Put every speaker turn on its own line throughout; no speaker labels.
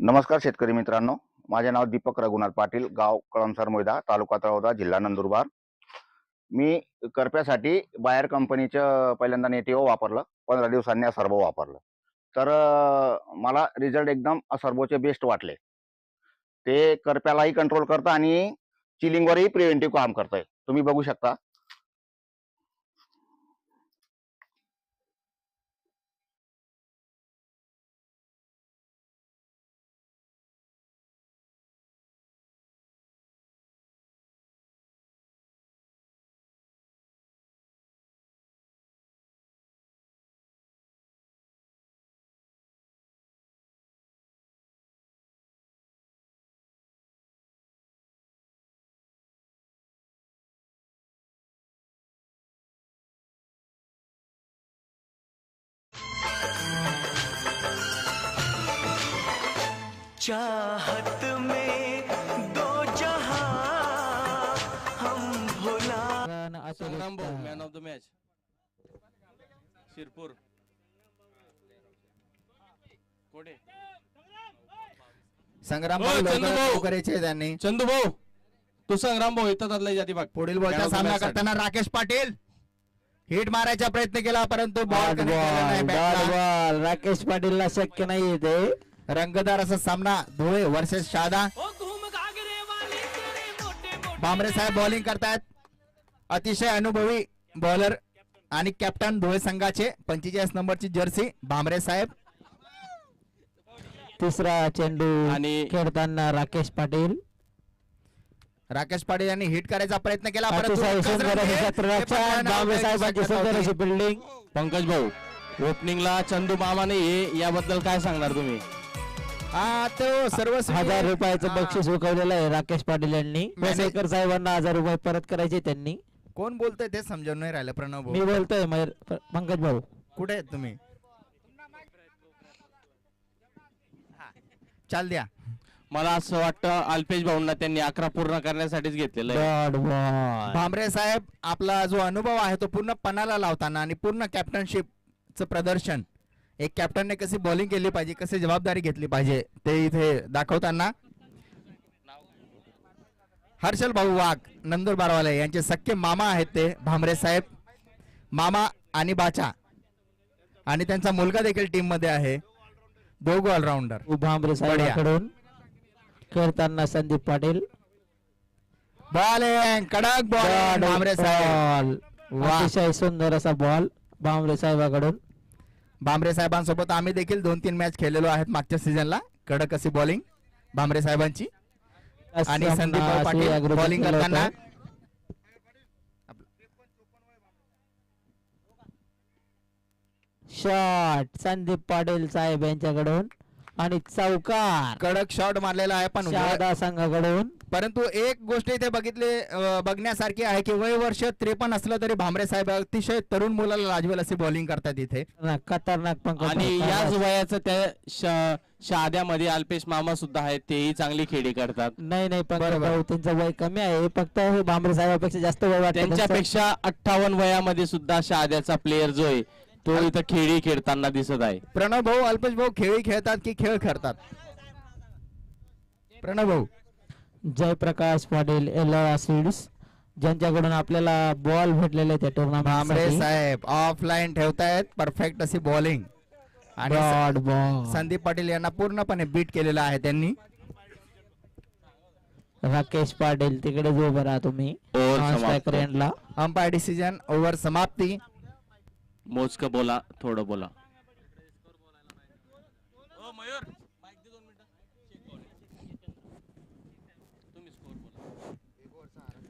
नमस्कार शेतकरी मित्रांनो, माझे नाव दीपक रघुनाथ पाटील, गाव कळमसर मोयदा, तालुका तळोदा, जिल्हा नंदुरबार. मी करप्यासाठी बायर कंपनीचं पहिल्यांदा नेटिव्ह वापरलं. 15 दिवसांनी सर्वो वापरलं. तर मला रिझल्ट एकदम सर्वोचे बेस्ट वाटले. ते करप्यालाही कंट्रोल करतं आणि चिलिंगवरही प्रिव्हेंटिव्ह काम करतंय. तुम्ही बघू शकता.
चाहत में दो जहां हम भुला.
संग्राम भाऊ man of the match Shirpur कोडे
संग्राम
ओ, चंदू भाऊ.
करायचे त्यांनी
चंदू भाऊ तू संग्राम भाऊ इथं जातला जाती भाग
पुढील बॉलचा सामना करताना राकेश पाटील हिट मारायचा प्रयत्न केला परंतु बॉल कनेक्ट झाला नाही बॅटला.
राकेश पाटीलला शक्य नाही ते
रंगतदार असा सामना धुळे वर्सेस शादा. भामरे साहेब बॉलिंग करतायत. अतिशय अनुभवी बॉलर आणि कॅप्टन धुळे संघाचे 45 नंबरची जर्सी भामरे साहेब.
तिसरा चेंडू
आणि
खेळताना राकेश पाटील
राकेश पाटील यांनी हिट करायचा प्रयत्न केला
अतिशय सुंदर अशी क्षेत्ररक्षण बांबे साहेबांची सुंदर अशी बिल्डिंग.
पंकज भाऊ ओपनिंगला चंदू मामाने ये याबद्दल काय सांगणार तुम्ही?
हा तो सर्व
1000 रुपयाचं बक्षीस उकवलेलं आहे राकेश पाटील यांनी. पेसेकर साहेबांना 1000 रुपये परत करायचे त्यांनी.
कोण बोलतोय ते समजून नाही राहिलं. प्रणव भाऊ
मी बोलतोय पंकज भाऊ
कुठे आहेत तुम्ही? चाल द्या.
मला असं वाटतं अल्पेश भाऊंना त्यांनी 11 पूर्ण करण्यासाठीच घेतलेलं आहे.
Dot ball.
भामरे साहेब आपला जो अनुभव आहे तो पूर्ण पणाला लावताना आणि पूर्ण कॅप्टनशिपचं प्रदर्शन एक कॅप्टनने कशी बॉलिंग केली पाहिजे कशी जबाबदारी घेतली पाहिजे ते इथे दाखवताना हर्षल भाऊ वाघ नंदुरबारवाले यांचे सख्खे मामा आहेत ते भामरे साहेब. मामा आणि बाचा आणि त्यांचा मुलगा देखील टीम मध्ये आहे. दोघं ऑलराऊंडर.
भामरे साहेबांकडून खेळताना संदीप पाटील
बॉलिंग कडक बॉल भामरे साहेब.
अतिशय सुंदर असा बॉल भामरे साहेबांकडून.
भामरे साहेबांसोबत आम्ही देखील 2-3 मॅच खेळलेलो आहेत मागच्या सीझनला. कडक अशी बॉलिंग भामरे साहेबांची आणि संदीप पाटील बॉलिंग करताना
शॉट संदीप पाटील साहेब यांच्याकडून आणि चौकार
कडक शॉट मारलेला आहे पण
शारदा संघाकडून.
परंतु एक गोष्ट इथे बघण्यासारखी आहे की वय वर्ष 53 असलं तरी भामरे साहेब अतिशय तरुण मुलाला लाजवेल अशी बॉलिंग करतात इथे.
खतरनाक पंकज.
आणि याच वयाचं त्या शाद्यामध्ये अल्पेश मामा सुद्धा आहेत. तेही चांगली खेळी करतात.
नाही पंकज भाऊ त्यांचं वय कमी आहे. फक्त हे भामरे साहेबांपेक्षा जास्त वय वाटतं
त्यांच्यापेक्षा 58 वयामध्ये सुद्धा शाद्याचा प्लेयर जो आहे तो इथं खेळी खेळताना दिसत आहे.
प्रणव भाऊ अल्पेश भाऊ खेळी खेळतात की खेळ करतात? प्रणव भाऊ.
जयप्रकाश पाटील एलोरा सीड्स ज्यांच्याकडून आपल्याला बॉल भेटलेले त्या
भामरे
टुर्नामेंट
साहेब ऑफलाईन ठेवतायत परफेक्ट अशी बॉलिंग आणि संदीप पाटील यांना पूर्णपणे बीट केलेला आहे त्यांनी.
राकेश पाटील तिकडे जो बरा तुम्ही
अंपायर डिसिजन ओव्हर समाप्ती.
मोजकं बोला थोडं बोला.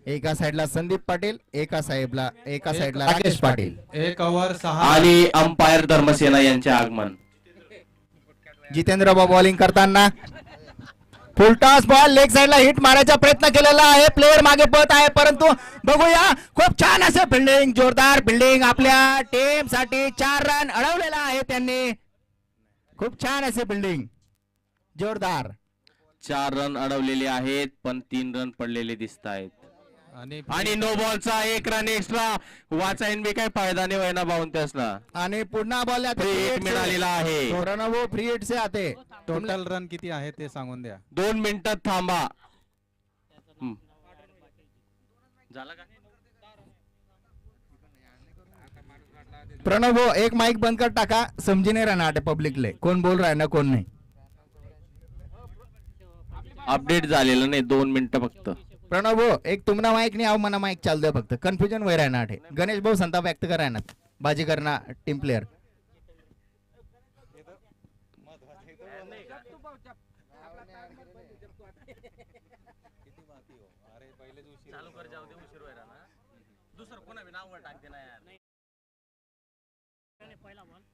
एका साइडला संदीप पाटील एका साइडला राकेश पाटील.
1 ओव्हर 6
आणि अंपायर धर्मसेना यांचे आगमन.
जितेंद्र बाबा बॉलिंग करताना फुल टॉस बॉल लेग साइडला हिट मारायचा प्रयत्न केलेला आहे. प्लेयर मागे पळत आहे परंतु बघूया खूप छान असं फिल्डिंग जोरदार फिल्डिंग आपल्या टीम साठी 4 रन अडवलेला आहे त्यांनी. खूप छान असे फिल्डिंग जोरदार.
4 रन अडवलेले आहेत पण 3 रन पडलेले दिसत आहेत. आणि नो बॉलचा 1 रन एक्स्ट्रा वाचायन बी काय फायदा नाही व्हायना बाहून त्यासला
आणि पुन्हा बॉल
फ्री हिट मिळालेला आहे.
प्रणव फ्री हिट से आते.
टोटल रन किती आहे ते सांगून द्या.
2 मिनिटात थांबा. झाला का
प्रणव एक माइक बंद कर टाका. समझी नहीं रहना आटे पब्लिकले कोण बोल रहा है ना कोण नाही.
अपडेट झालेलं नाही 2 मिनिटं फक्त.
प्रणव एक तुमना माइक नहीं आओ मना माइक चाल दे फक्त. कन्फ्युजन वय राहणार आठे. गणेश भाऊ संताप व्यक्त करायना बाजी करना टीम प्लेयर.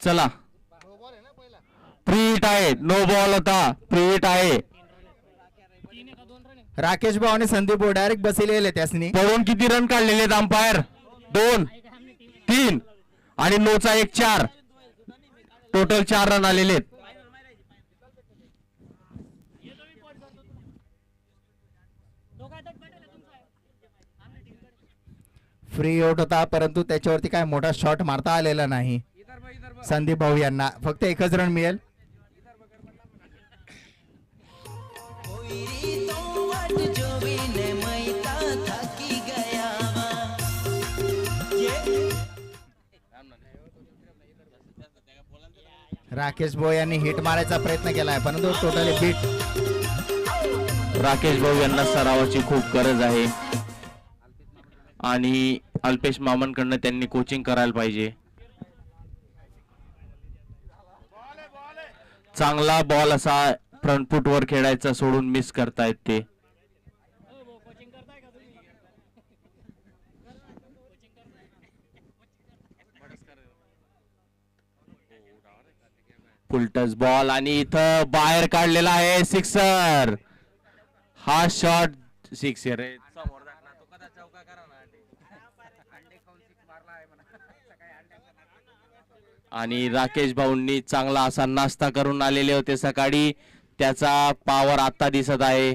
चला फ्री हिट आहे. नो बॉल होता. फ्री हिट आहे.
राकेश भाऊ आणि संदीप भाऊ डायरेक्ट बसलेले त्यासनी.
पळून किती रन काढलेले आहेत अंपायर? 2 3 आणि नोचा 1 4. टोटल 4 रन आलेले आहेत.
फ्री आउट होता परंतु त्याच्यावरती काय मोठा शॉट मारता आलेला नाही संदीप भाऊ यांना. फक्त एकच रन मिळेल. राकेश भाऊ यांनी हिट मारायचा प्रयत्न केलाय परंतु टोटली बीट.
राकेश भाऊ यांना सरावाची खूप गरज आहे आणि अल्पेश मामांकडनं त्यांनी कोचिंग करायला पाहिजे. चांगला बॉल असा फ्रंट फुट वर खेळायचा सोडून मिस करतायत ते. फुलटस बॉल आणि इथं बाहेर काढलेला आहे सिक्सर. हा शॉट सिक्सर आहे. आणि राकेश भाऊंनी चांगला असा नाश्ता करून आलेले होते सकाळी. त्याचा पॉवर आता दिसत आहे.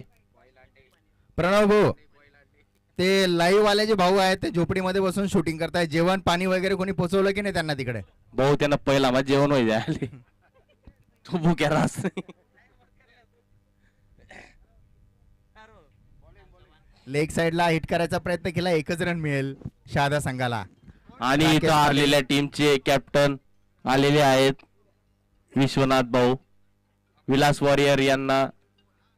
प्रणव भाऊ ते लाईव्ह वाले जे भाऊ आहेत ते झोपडीमध्ये बसून शूटिंग करतायत. जेवण पाणी वगैरे कोणी पोहोचवलं की नाही त्यांना तिकडे?
भाऊ त्यांना पहिला मग जेवण होई जायले. तू भूक्या रास.
लेग साइडला हिट करायचा प्रयत्न केला. एकच रन मिळेल शहादा संघाला.
आणि इथं हारलेल्या टीमचे कॅप्टन आलेले आहेत विश्वनाथ भाऊ. विलास वॉरियर यांना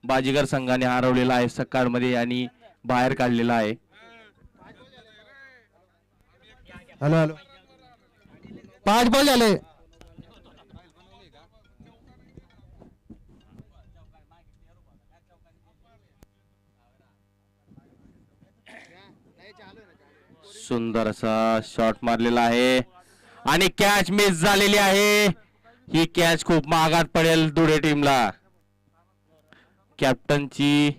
बाजीगर संघाने हरवलेला आहे सकाळमध्ये आणि बाहेर काढलेला आहे.
हॅलो हॅलो 5 बॉल झाले.
सुंदर असा शॉट मारलेला आहे आणि कॅच मिस झालेली आहे. ही कॅच खूप महागात पडेल धुळे टीमला. कॅप्टनची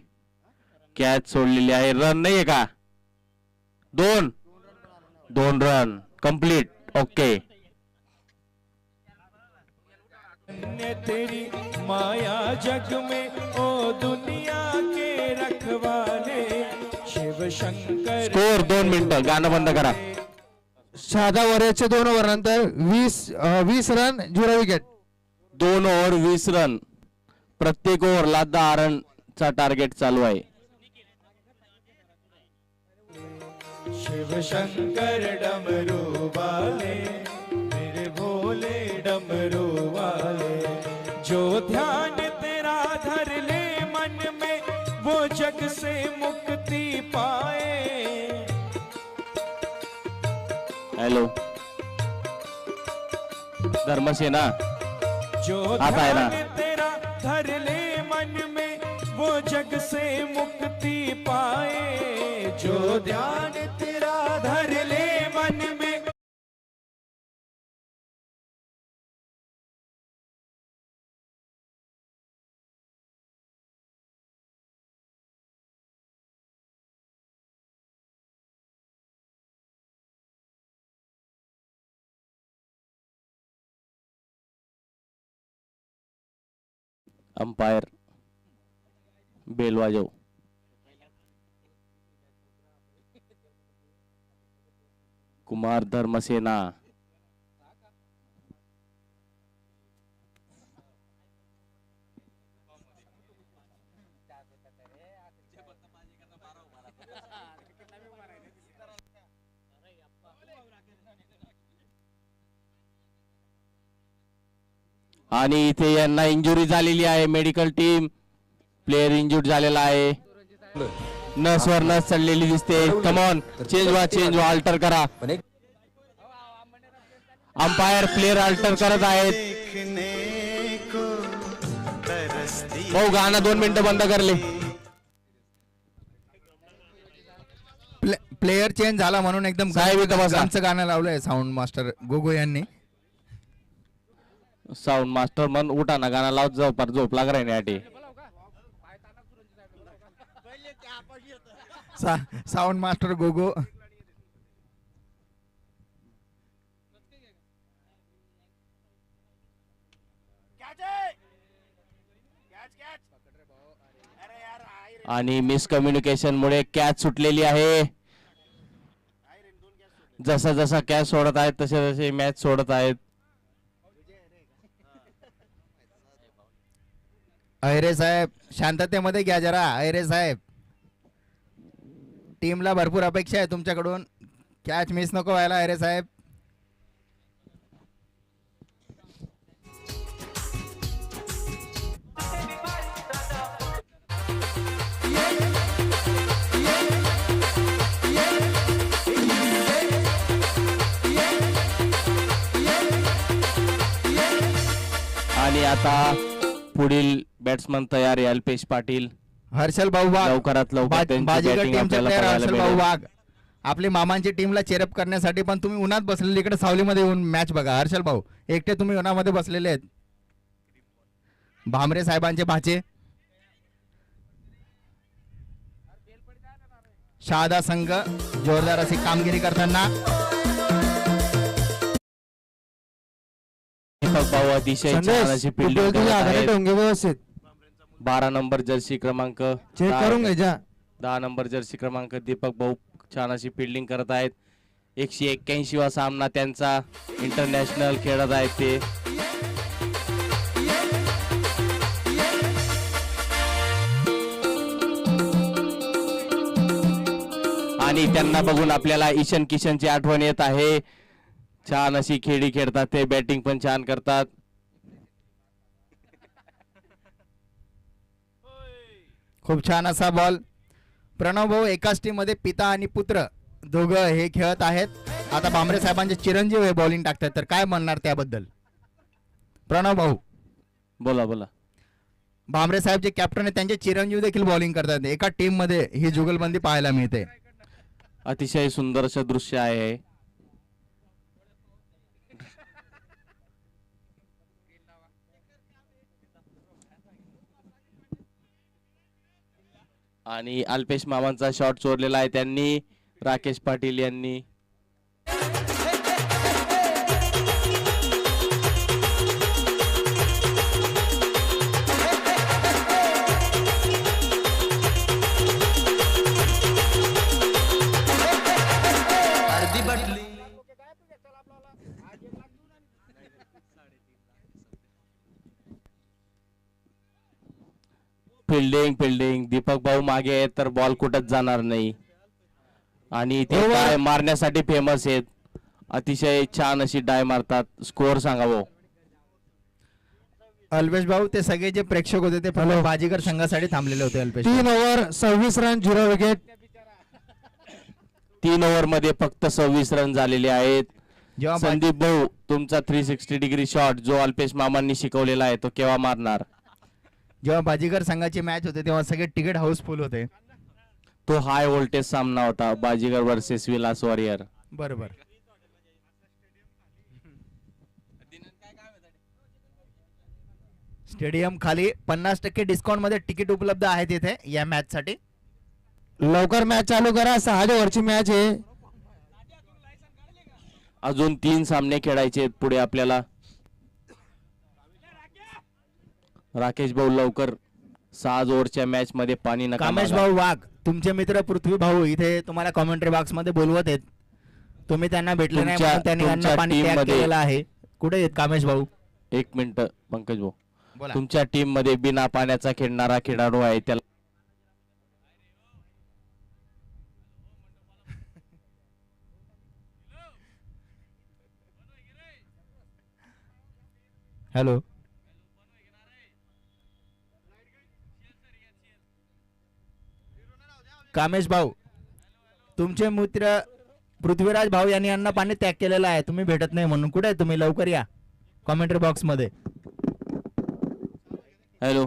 कॅच सोडलेली आहे. रन नाहीये का? 2 रन कंप्लीट. ओके.
तेरी माया जग में ओ दुनिया के रखवाले शिव शंकर.
स्कोर 2 मिनिटं. गाणं बंद करा.
शहादा वॉरियरचे 2 ओव्हर नंतर 20 रन 0 विकेट.
2 over 20 run. प्रत्येक ओव्हरला 10 रनचा टार्गेट चालू आहे.
शिव शंकर डमरू वाले मेरे भोले डमरू वाले जो ध्यान तेरा धर ले मन में वो जग से मुक्ति पाए.
हॅलो धर्मसेना
जो
आता है ना?
ध्यान तेरा धर ले मन में वो जग से मुक्ति पाए. जो ध्यान तेरा धर ले मन में.
अंपायर बेल वाजव. कुमार धर्मसेना. आणि इथे यांना इंजुरी झालेली आहे. मेडिकल टीम प्लेअर इंजुर्ड झालेला आहे. नसवर नस चढलेली दिसते. कमॉन चेंज व्हा अल्टर करा. अंपायर प्लेअर अल्टर करत आहेत. हो गाणं 2 मिनिटं बंद करले.
प्लेयर चेंज झाला म्हणून एकदम
साहेब इथं बसा.
गाणचं गाणं लावलंय साऊंड मास्टर गोगो यांनी.
साऊंड मास्टर मन उठा ना गाणं लावत जाऊ पर झोप लाग राही.
साऊंड मास्टर गोगो.
आणि मिसकम्युनिकेशन मुळे कॅच सुटलेली आहे. जसा जसा कॅच सोडत आहेत तसे तसे मॅच सोडत आहेत.
अहिरे साहेब शांततेमध्ये घ्या जरा. अहिरे साहेब टीमला भरपूर अपेक्षा आहे तुमच्याकडून. कॅच मिस नको व्हायला अहिरे साहेब.
आणि आता पुढील बॅट्समन तयार आहे अल्पेश पाटील.
हर्षल भाऊ वाघ
लवकरात लवकर त्यांची
बाजीगर
batting
टीमचे
आपल्याला
प्लेअर
पाहायला
हर्षल भाऊ
मिळेल.
वाघ. आपली मामांची टीमला चेरअप करण्यासाठी पण तुम्ही उन्हात बसलेले इकडे सावलीमध्ये येऊन मॅच बघा. हर्षल भाऊ एकटे तुम्ही उन्हामध्ये बसलेले आहेत. भामरे साहेबांचे भाचे शहादा संघ जोरदार अशी कामगिरी करताना.
दीपक भाऊ अतिशय छान अशी fielding करत आहेत.
व्यवस्थित
12 नंबर जर्सी क्रमांक
चेक करून घ्यायचा.
10 नंबर जर्सी क्रमांक दीपक भाऊ छान अशी फिल्डिंग करत आहेत. 181 वा सामना त्यांचा इंटरनॅशनल खेळत आहेत ते. आणि त्यांना बघून आपल्याला ईशान किशनची आठवण येत आहे. छान अशी खेळी खेळतात ते. बॅटिंग पण छान करतात.
खूप छान असा बॉल. प्रणव भाऊ एकाच टीम मध्ये पिता आणि पुत्र दोघं हे खेळत आहेत. आता भामरे साहेबांचे चिरंजीव हे बॉलिंग टाकतात तर काय म्हणणार त्याबद्दल प्रणव भाऊ?
बोला बोला.
भामरे साहेब जे कॅप्टन आहेत त्यांचे चिरंजीव देखील बॉलिंग करतात. एका टीम मध्ये ही जुगलबंदी पाहायला मिळते.
अतिशय सुंदर असं दृश्य आहे. आणि अल्पेश मामांचा शॉट चोरलेला आहे त्यांनी. राकेश पाटील यांनी फिल्डिंग दीपक भाऊ मागे आहेत तर बॉल कुठंच जाणार नाही. आणि ते डाय मारण्यासाठी फेमस आहेत. अतिशय छान अशी डाय मारतात. स्कोअर सांगा भाऊ.
अल्पेश भाऊ ते सगळे जे प्रेक्षक होते ते फक्त बाजीगर संघासाठी थांबलेले होते. Alpesh
3 over 26 run 0 wicket.
3 over मध्ये फक्त 26 रन झालेले आहेत.
जेव्हा
संदीप भाऊ तुमचा 360 डिग्री शॉट जो अल्पेश मामांनी शिकवलेला आहे तो केव्हा मारणार?
जेव्हा बाजीगर संघाची मॅच होते तेव्हा सगळे तिकीट हाऊसफुल होते.
तो हाय व्होल्टेज सामना होता. बाजीगर वर्सेस विलास वॉरियर.
बरोबर. स्टेडियम खाली 50% डिस्काउंट मध्ये तिकीट उपलब्ध आहेत इथे या मॅच साठी.
लवकर मॅच चालू करा. 6 ओव्हरची मॅच आहे.
अजून 3 सामने खेळायचे आहेत पुढे आपल्याला. राकेश भाऊ लवकर 6 ओव्हरच्या मॅच मध्ये पाणी नका
कामेश
मागा.
भाऊ वाघ तुमचे मित्र पृथ्वी भाऊ इथे तुम्हाला कॉमेंट्री बॉक्स मध्ये बोलवत आहेत. तुम्ही त्यांना भेटले नाही
तुमच्या-
म्हणून त्यांनी
तुमच्या
अन्न पाणी
team
त्याग
मध्ये-
केलेला आहे. कुठे आहेत कामेश भाऊ?
एक मिनिट पंकज भाऊ,
बोला.
तुमच्या टीम मध्ये बिना पाण्याचा खेळणारा खेळाडू आहे, त्याला
हॅलो, कामेश भाऊ, तुमचे मित्र पृथ्वीराज भाऊ यांनी अन्न पाणी त्याग केलेला आहे, तुम्ही भेटत नाही म्हणून. कुठे आहे तुम्ही? लवकर या कॉमेंट्री बॉक्स मध्ये.
हॅलो.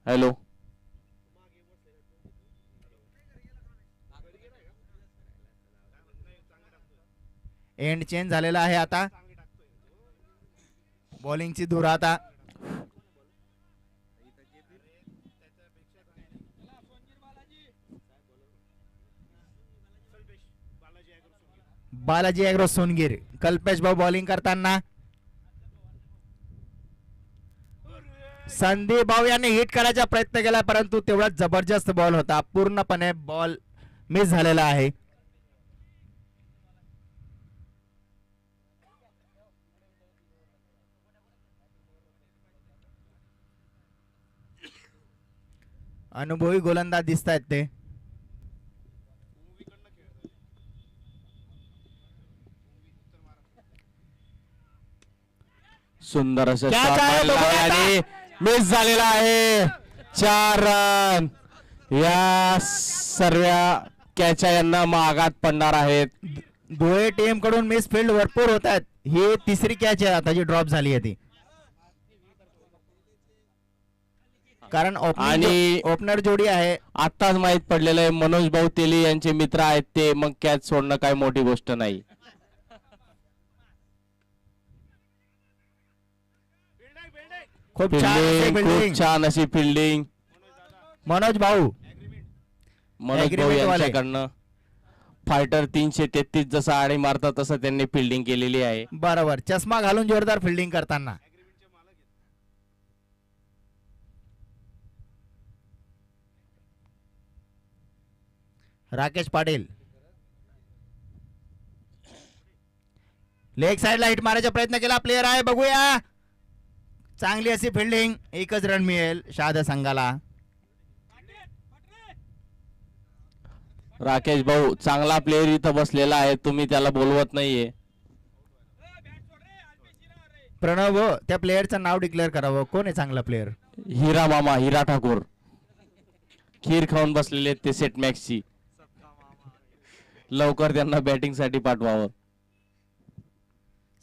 हॅलो.
एंड चेंज झालेला आहे. आता बॉलिंगची धूर आता बालाजी ॲग्रो सोनगीर. कल्पेश भाऊ बॉलिंग करताना. संदीप भाऊ यांनी हिट करायचा प्रयत्न केला परंतु तेवढा जबरदस्त बॉल होता, पूर्णपणे बॉल मिस झालेला आहे. अनुभवी गोलंदाज दिसत आहेत ते.
सुंदर असं
क्या
shot
चाहे
मारलेला
बघूया
आहे
आता.
आणि मिस झालेला आहे. 4 रन या सर्व कॅचा यांना मागात पडणार आहेत.
दोहे टीम कडून मिस फील्ड भरपूर होत आहेत. ही तिसरी कॅच आहे आता जी ड्रॉप झाली आहे ती, कारण
आणि
ओपनर जोडी आहे.
आताच माहित पडलेलं आहे मनोज भाऊ तेली यांचे मित्र आहेत ते, मग कॅच सोडणं काय मोठी गोष्ट नाही.
खूप छान अशी
फिल्डिंग,
fielding.
खूप छान अशी फिल्डिंग
मनोज भाऊ
मनोज भाऊ
Agreement वाले.
यांच्याकडनं. फायटर 333 जसं आडी मारतात तसं त्यांनी फिल्डिंग केलेली आहे.
बरोबर, चष्मा घालून जोरदार फिल्डिंग करताना. राकेश पाटील लेग साइडला हिट मारायचा प्रयत्न केला, प्लेयर आहे बघूया. चांगली अशी फिल्डिंग, एकच रन मिळेल शहादा संघाला.
राकेश भाऊ चांगला प्लेअर इथं बसलेला आहे, तुम्ही त्याला बोलवत नाहीये.
प्रणव हो, त्या प्लेयरचं नाव डिक्लेअर करावं. कोण आहे चांगला प्लेयर?
हिरा मामा, हिरा ठाकूर. खीर खाऊन बसलेले आहेत ते सेट मॅक्सची. लवकर त्यांना बॅटिंग साठी पाठवावं.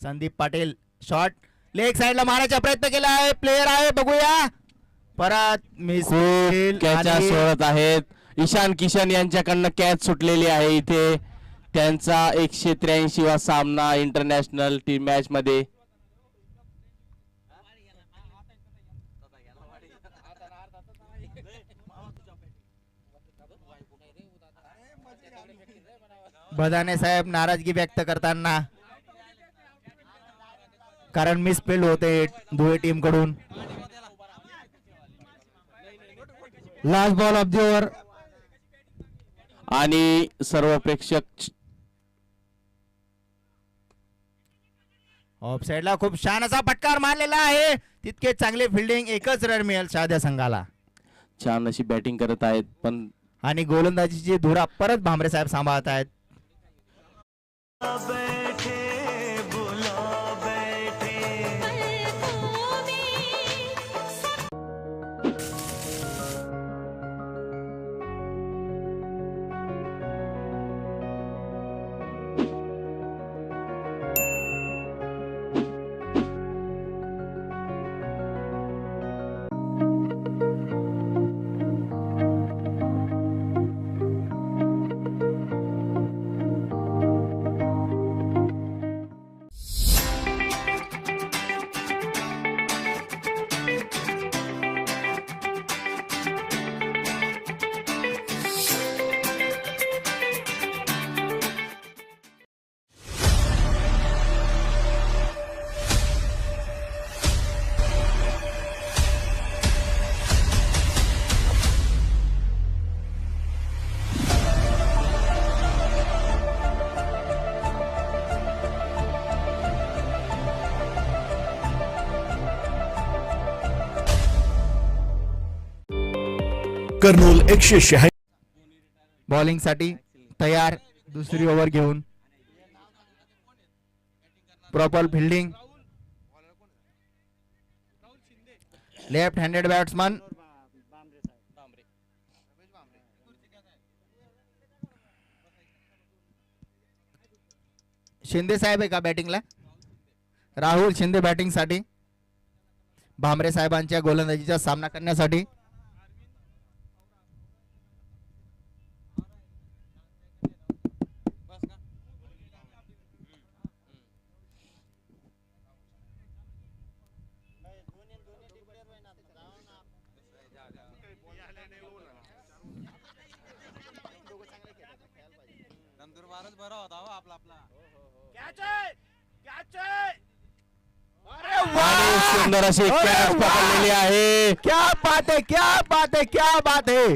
संदीप पाटील शॉट लेग साइडला मारायचा प्रयत्न केला आहे, प्लेयर आहे बघूया. परत मिस
खूप कॅचा सोडत आहेत. ईशान किशन यांच्याकडनं कॅच सुटलेली आहे इथे. त्यांचा 183 वा सामना इंटरनॅशनल टीम मॅच मध्ये.
बदाने साहेब नाराजगी व्यक्त करताना, कारण मिस फील्ड होते दोन्ही टीम कडून.
Last ball of the over.
आणि सर्व प्रेक्षक
ऑफ साइडला खूप छान असा फटकार मारलेला आहे, तितके चांगले फिल्डिंग, एकच रन मिळेल शहाद्या संघाला.
छान अशी बॅटिंग करत आहेत, पण
आणि गोलंदाजीची धुरा परत भांबरे साहेब सांभाळत आहेत.
कर्नूल 186
बॉलिंग साठी तयार, दुसरी ओव्हर घेऊन proper fielding, left handed batsman Shinde साहेब आहे का बॅटिंगला? राहुल शिंदे बॅटिंग साठी, भामरे साहेबांच्या गोलंदाजीचा सामना करण्यासाठी.
आणि सुंदर अशी कॅच पकडलेली आहे.
क्या बात है, क्या बात है, क्या बात है,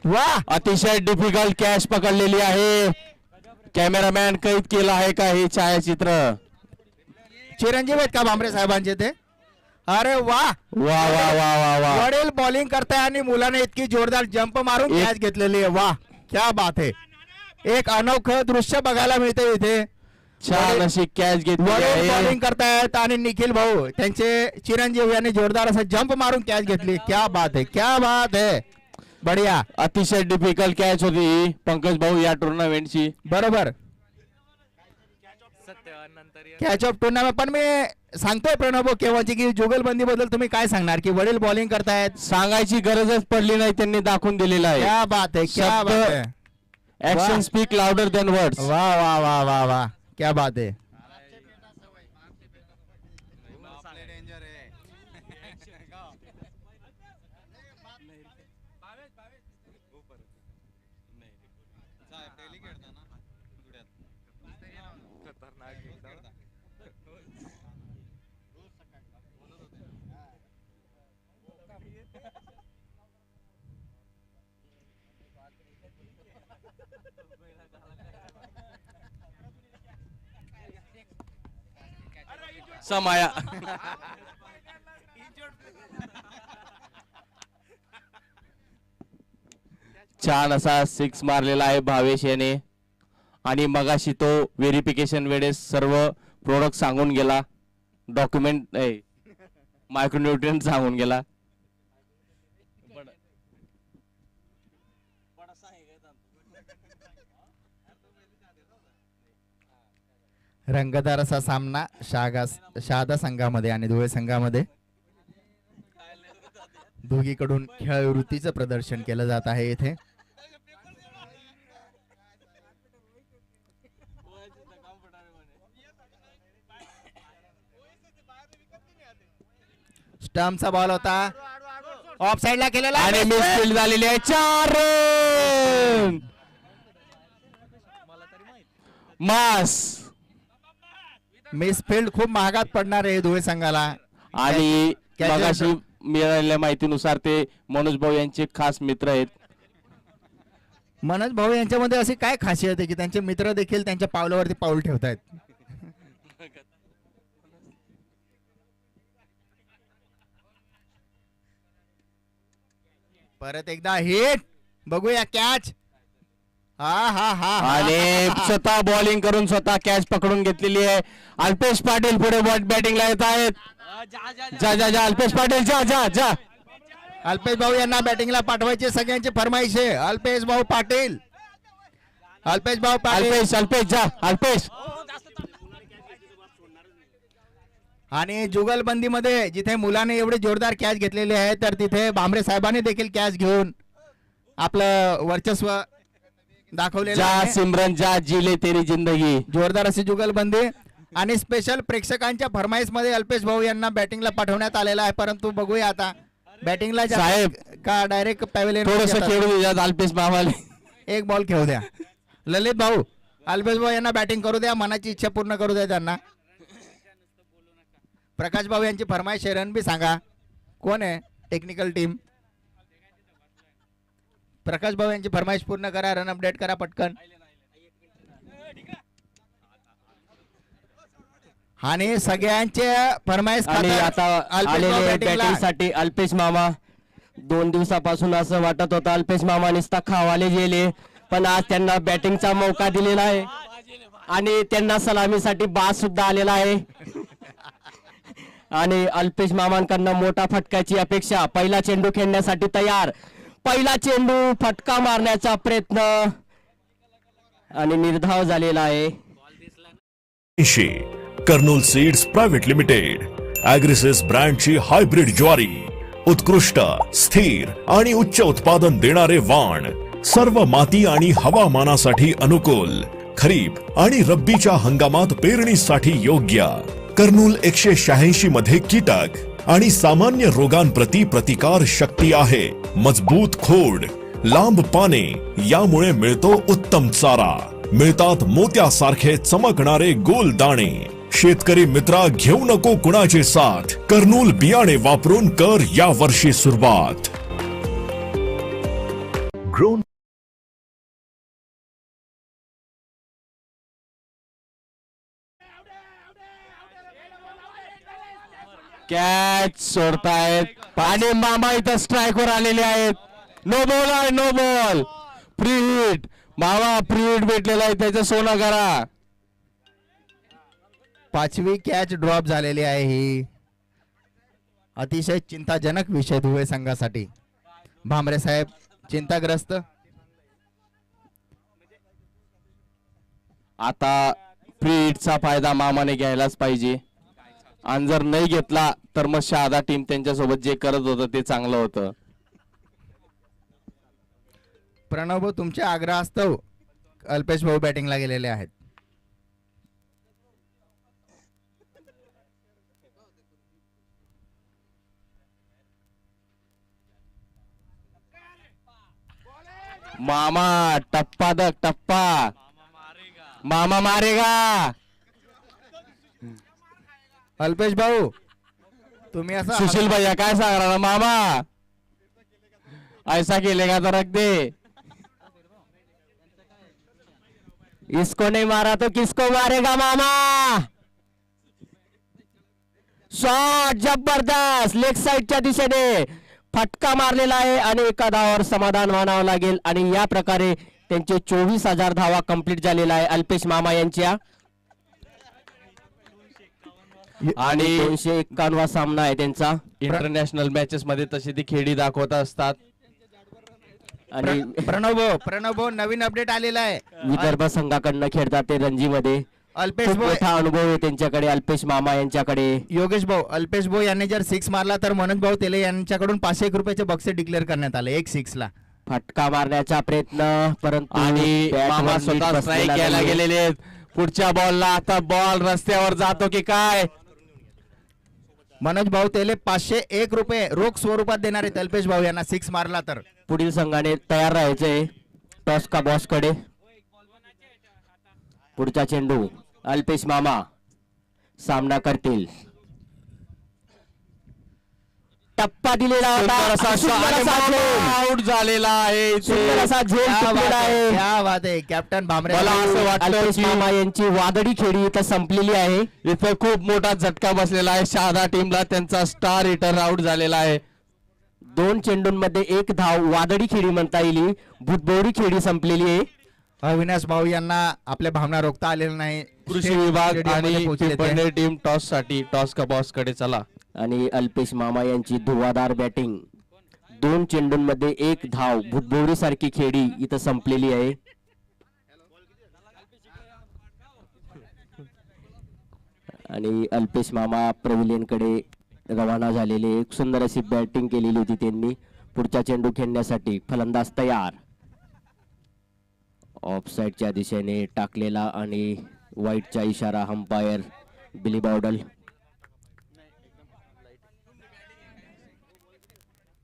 वाह.
अतिशय डिफिकल्ट कॅच पकडलेली आहे. कॅमेरामॅन कैद केलं आहे का हे छायाचित्र?
चिरंजीव आहेत का भामरे साहेबांचे ते? अरे वाह,
वा वा वा वा वा.
वडील बॉलिंग करताय आणि मुलाने इतकी जोरदार जंप मारून
एक-
कॅच घेतलेली आहे. वाह, क्या बात है. एक अनोखं दृश्य बघायला मिळते इथे.
छान अशी कॅच घेतली
वडील
आहे.
बॉलिंग करतायत आणि निखिल भाऊ त्यांचे चिरंजीव यांनी जोरदार असं जंप मारून कॅच घेतली. क्या बात है, क्या बात है, बढिया.
अतिशय डिफिकल्ट कॅच होती पंकज भाऊ या टुर्नामेंटची.
बरोबर, कॅच ऑफ टुर्नामेंट. पण मी सांगतोय प्रणव केव्हाची की जुगलबंदी बद्दल तुम्ही काय सांगणार की वडील बॉलिंग करतायत?
सांगायची गरजच पडली नाही, त्यांनी दाखवून दिलेलं आहे.
क्या बात है, क्या
शब्द-
बात है.
ऍक्शन
वाह.
Speak louder than words.
वाह वाह वाह वाह वाह, क्या बात है.
समाया. छान असा सिक्स मारलेला आहे भावेश याने. आणि मगाशी तो व्हेरिफिकेशन वेळेस सर्व प्रोडक्ट सांगून गेला, डॉक्युमेंट मायक्रोन्यूट्रिएंट सांगून गेला.
रंगतदार असा सामना शहादा संघामध्ये आणि धुळे संघामध्ये. दोघीकडून खेळवृत्तीचं प्रदर्शन केलं जात आहे इथे. स्टंपचा बॉल होता, ऑफ साइडला केलेला
आणि मिसफील्ड झालेली आहे. 4 रन. मास.
मिसफील्ड खूप महागात पडणार आहे धुळे संघाला.
आणि
Catcher-
मगाशी मिळालेल्या माहितीनुसार ते मनोज भाऊ यांचे खास मित्र आहेत.
मनोज भाऊ यांच्यामध्ये अशी काय खासियत आहे की त्यांचे मित्र देखील त्यांच्या पावलावरती पाऊल ठेवतायत? परत एकदा हिट, बघूया कॅच. हा हा हा
आणि स्वतः बॉलिंग करून स्वतः कॅच पकडून घेतलेली आहे. अल्पेश पाटील पुढे बॅटिंगला येत आहेत. जा जा जा अल्पेश पाटील, जा जा जा.
अल्पेश भाऊ यांना बॅटिंगला पाठवायचे सगळ्यांची फरमाईश आहे. अल्पेश भाऊ पाटील, अल्पेश भाऊ पाटील.
अल्पेश अल्पेश जा अल्पेश.
आणि जुगलबंदीमध्ये जिथे मुलाने एवढे जोरदार कॅच घेतलेले आहे तर तिथे भामरे साहेबांनी देखील कॅच घेऊन आपलं वर्चस्व दाखवलेलं
जा
आहे.
सिमरन जा, जिले तेरी जिंदगी.
जोरदार अशी जुगलबंदी. आणि स्पेशल प्रेक्षकांच्या फरमाईश मध्ये अल्पेश भाऊ यांना बॅटिंगला पाठवण्यात आलेला आहे. परंतु बघूया आता बॅटिंगला
साहेब,
का डायरेक्ट पॅव्हेलियन.
थोडस खेळू द्या अल्पेश मामाले.
एक बॉल खेळू द्या. ललित भाऊ, अल्पेश भाऊ यांना बॅटिंग करू द्या, मनाची इच्छा पूर्ण करू द्या त्यांना. प्रकाश भाऊ यांची फरमाईश आहे, रन बी सांगा. कोण आहे टेक्निकल टीम? प्रकाश भाऊ यांची फरमाईश पूर्ण करा, रन अपडेट करा पटकन. आणि सगळ्यांचे फरमाईश
आणि आता आलेले बॅटिंग साठी अल्पेश मामा.
2 दिवसापासून असं वाटत होतं अल्पेश मामा निस्ता खावाले गेले, पण आज त्यांना बॅटिंगचा मौका दिलेला आहे आणि त्यांना सलामीसाठी बाज सुद्धा आलेला आहे. आणि अल्पेश मामांकडनं मोठा फटक्याची अपेक्षा. पहिला चेंडू खेळण्यासाठी तयार. पहिला चेंडू फटका मारण्याचा प्रयत्न आणि निर्धाव झालेला आहे.
कर्नूल सीड्स प्रायव्हेट लिमिटेड ॲग्रिसिस ब्रँडची हायब्रिड ज्वारी, उत्कृष्ट, स्थिर आणि उच्च उत्पादन देणारे वाण, सर्व माती आणि हवामानासाठी अनुकूल, खरीप आणि रब्बीच्या हंगामात पेरणीसाठी योग्य. कर्नूल 186 मध्ये कीटक आणि सामान्य रोगांप्रती प्रतिकार शक्ती आहे. मजबूत खोड, लांब पाने, यामुळे मिळतो उत्तम चारा. मिळतात मोत्यासारखे चमकणारे गोल दाणे. शेतकरी मित्रा, घेऊ नको कुणाची साथ. कर्नूल बियाणे वापरून कर या वर्षी सुरुवात. ग्रोन
कॅच सोडतायत आणि मामा इथं स्ट्राईकवर आलेले आहेत. नो बॉल आहे, नो बॉल. Free hit. मामा फ्री हिट भेटलेला आहे, त्याचं सोनं करा.
5वी कॅच ड्रॉप झालेली आहे. ही अतिशय चिंताजनक विषय धुळे संघासाठी. भामरे साहेब चिंताग्रस्त.
आता फ्री हिटचा फायदा मामाने घ्यायलाच पाहिजे आणि जर नाही घेतला तर मग शहादा टीम त्यांच्यासोबत जे करत होतं ते चांगलं होतं.
प्रणव भाऊ, तुमच्या आग्रहास्तव अल्पेश भाऊ बॅटिंगला गेलेले आहेत.
मामा टप्पा दक टप्पा. मामा मारेगा.
अल्पेश भाऊ, तुम्ही असं
सुशील भैया काय सांगणार मामा. ऐसा खेलेगा तो रख दे.
इसको नहीं मारा तो किसको मारेगा मामा. शॉट जबरदस्त लेग साइडच्या दिशेने फटका मारलेला आहे आणि एका धावावर समाधान मानावं लागेल. आणि या प्रकारे त्यांचे 24,000 धावा कंप्लीट झालेला आहे अल्पेश मामा यांच्या. आणि 251 सामना आहे त्यांचा.
इंटरनॅशनल मॅचेस मध्ये तशी ती खेळी दाखवत असतात.
आणि
प्रणव भाऊ नवीन अपडेट आलेला आहे.
विदर्भ संघाकडनं खेळतात ते रणजीमध्ये.
अल्पेश
खूप
भाऊ,
मोठा अनुभव आहे त्यांच्याकडे अल्पेश मामा यांच्याकडे.
योगेश भाऊ, अल्पेश भाऊ यांनी जर 6 मारला तर मनोज भाऊ तेले यांच्याकडून 501 रुपयाचे बक्षीस डिक्लेअर करण्यात आले. एक 6 ला
फटका मारण्याचा प्रयत्न, परंतु
आणि
bat
मामा
वर
स्वतः
नीट
स्ट्राईक
बसलेला
घ्यायला
नाही.
गेलेले आहेत. पुढच्या बॉलला आता बॉल रस्त्यावर जातो की काय.
मनोज भाऊ तेले 501 रुपये रोख स्वरूपात देणार आहेत अल्पेश भाऊ यांना 6 मारला तर.
पुढील संघाने तयार राहायचंय टॉस का बॉस कडे. पुढचा चेंडू अल्पेश मामा सामना करतील. टप्पा दिलेला होता. सुंदर असा झेल.
आउट झालेला आहे इथे.
सुंदर असा झेल
क्या बात
टिपलेला
आहे,
आहे.
क्या बात आहे. कॅप्टन भामरे
मला असं वाटतं
अल्पेश
की
मामा यांची वादळी खेळी इथं संपलेली आहे.
इथे खूप मोठा झटका बसलेला आहे शहादा टीमला. त्यांचा स्टार हिटर आउट झालेला आहे.
2 चेंडूंमध्ये 1 धाव वादळी खेळी म्हणता येईल. भूतबोरी खेळी संपलेली आहे.
अविनाश भाऊ यांना आपल्या भावना रोखता आलेल्या नाही.
कृषी विभाग
स्टेडियममध्ये
आणि
पोहोचले ते.
पिंपळनेर टीम टॉस साठी टॉस का बॉस कडे चला.
आणि अल्पेश मामा यांची धुवाधार बॅटिंग. 2 चेंडूंमध्ये 1 धाव भूतबोरी सारखी खेळी इथं संपलेली आहे. आणि अल्पेश मामा प्रविलियन कडे रवाना झालेले. एक सुंदर अशी बॅटिंग केलेली होती त्यांनी. पुढचा चेंडू खेळण्यासाठी फलंदाज तयार. ऑफ साइडच्या दिशेने टाकलेला आणि वाईटचा इशारा अंपायर बिली बावडल.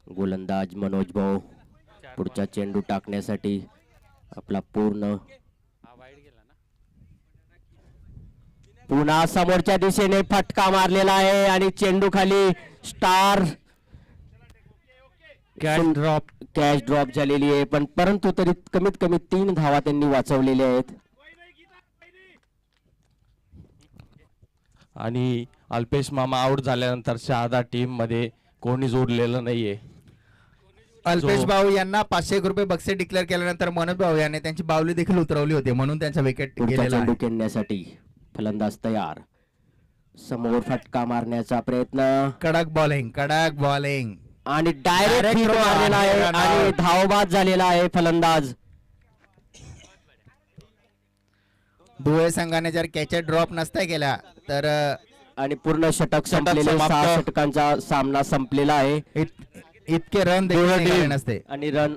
गोलंदाज मनोज भाऊ पुढचा चेंडू टाकण्यासाठी आपला पुन्हा समोरच्या दिशेने फटका मारलेला आहे आणि चेंडू खाली स्टार कॅच ड्रॉप झालेली आहे. पण परंतु तरी कमीत कमी 3 धावा त्यांनी वाचवलेल्या आहेत.
आणि अल्पेश मामा आउट झाल्यानंतर शहादा टीम मध्ये कोणी जोडलेलं नाहीये.
अल्पेश भाऊ यांना 500 रुपये बक्षीस डिक्लेअर केल्यानंतर मनोज भाऊ यांनी त्यांची बावली देखील उतरवली होती, म्हणून त्यांचा विकेट
पुढचा
गेलेला
चेंडू
आहे.
खेळण्यासाठी फलंदाज तयार. समोर फटका मारण्याचा प्रयत्न
कडक बॉलिंग
आणि डायरेक्ट
Direct
हिट
throw
मारलेला आहे
आहे,
आणि
run out.
धावबाद झालेला आहे फलंदाज.
दुवे संघाने जर कॅचेट ड्रॉप नसता केला तर
आणि पूर्ण षटक संपलेले,
समाप्त.
6 षटकांचा सामना संपलेला आहे
इतके रन देखील निघाले नसते.
आणि रन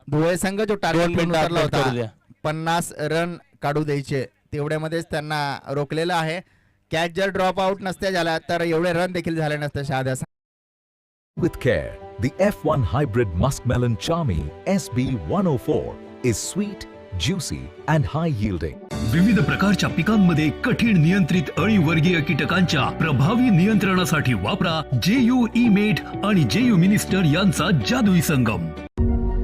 दुवे संघ जो टार्गेट
मिनिटं
उतरला
update करू
होता
द्या.
50 रन काढू द्यायचे, तेवढ्यामध्येच त्यांना रोखलेलं आहे. कॅच जर ड्रॉप आउट नसते झाला तर एवढे रन देखील झाले नसते शहाद्या.
With care, the F1 Hybrid Muskmelon Charmy SB104 is sweet, juicy and high yielding.
विविध प्रकारच्या पिकांमध्ये कठीण नियंत्रित अळीवर्गीय कीटकांच्या प्रभावी नियंत्रणासाठी वापरा JU E-Mate आणि JU Minister यांचा जादुई संगम.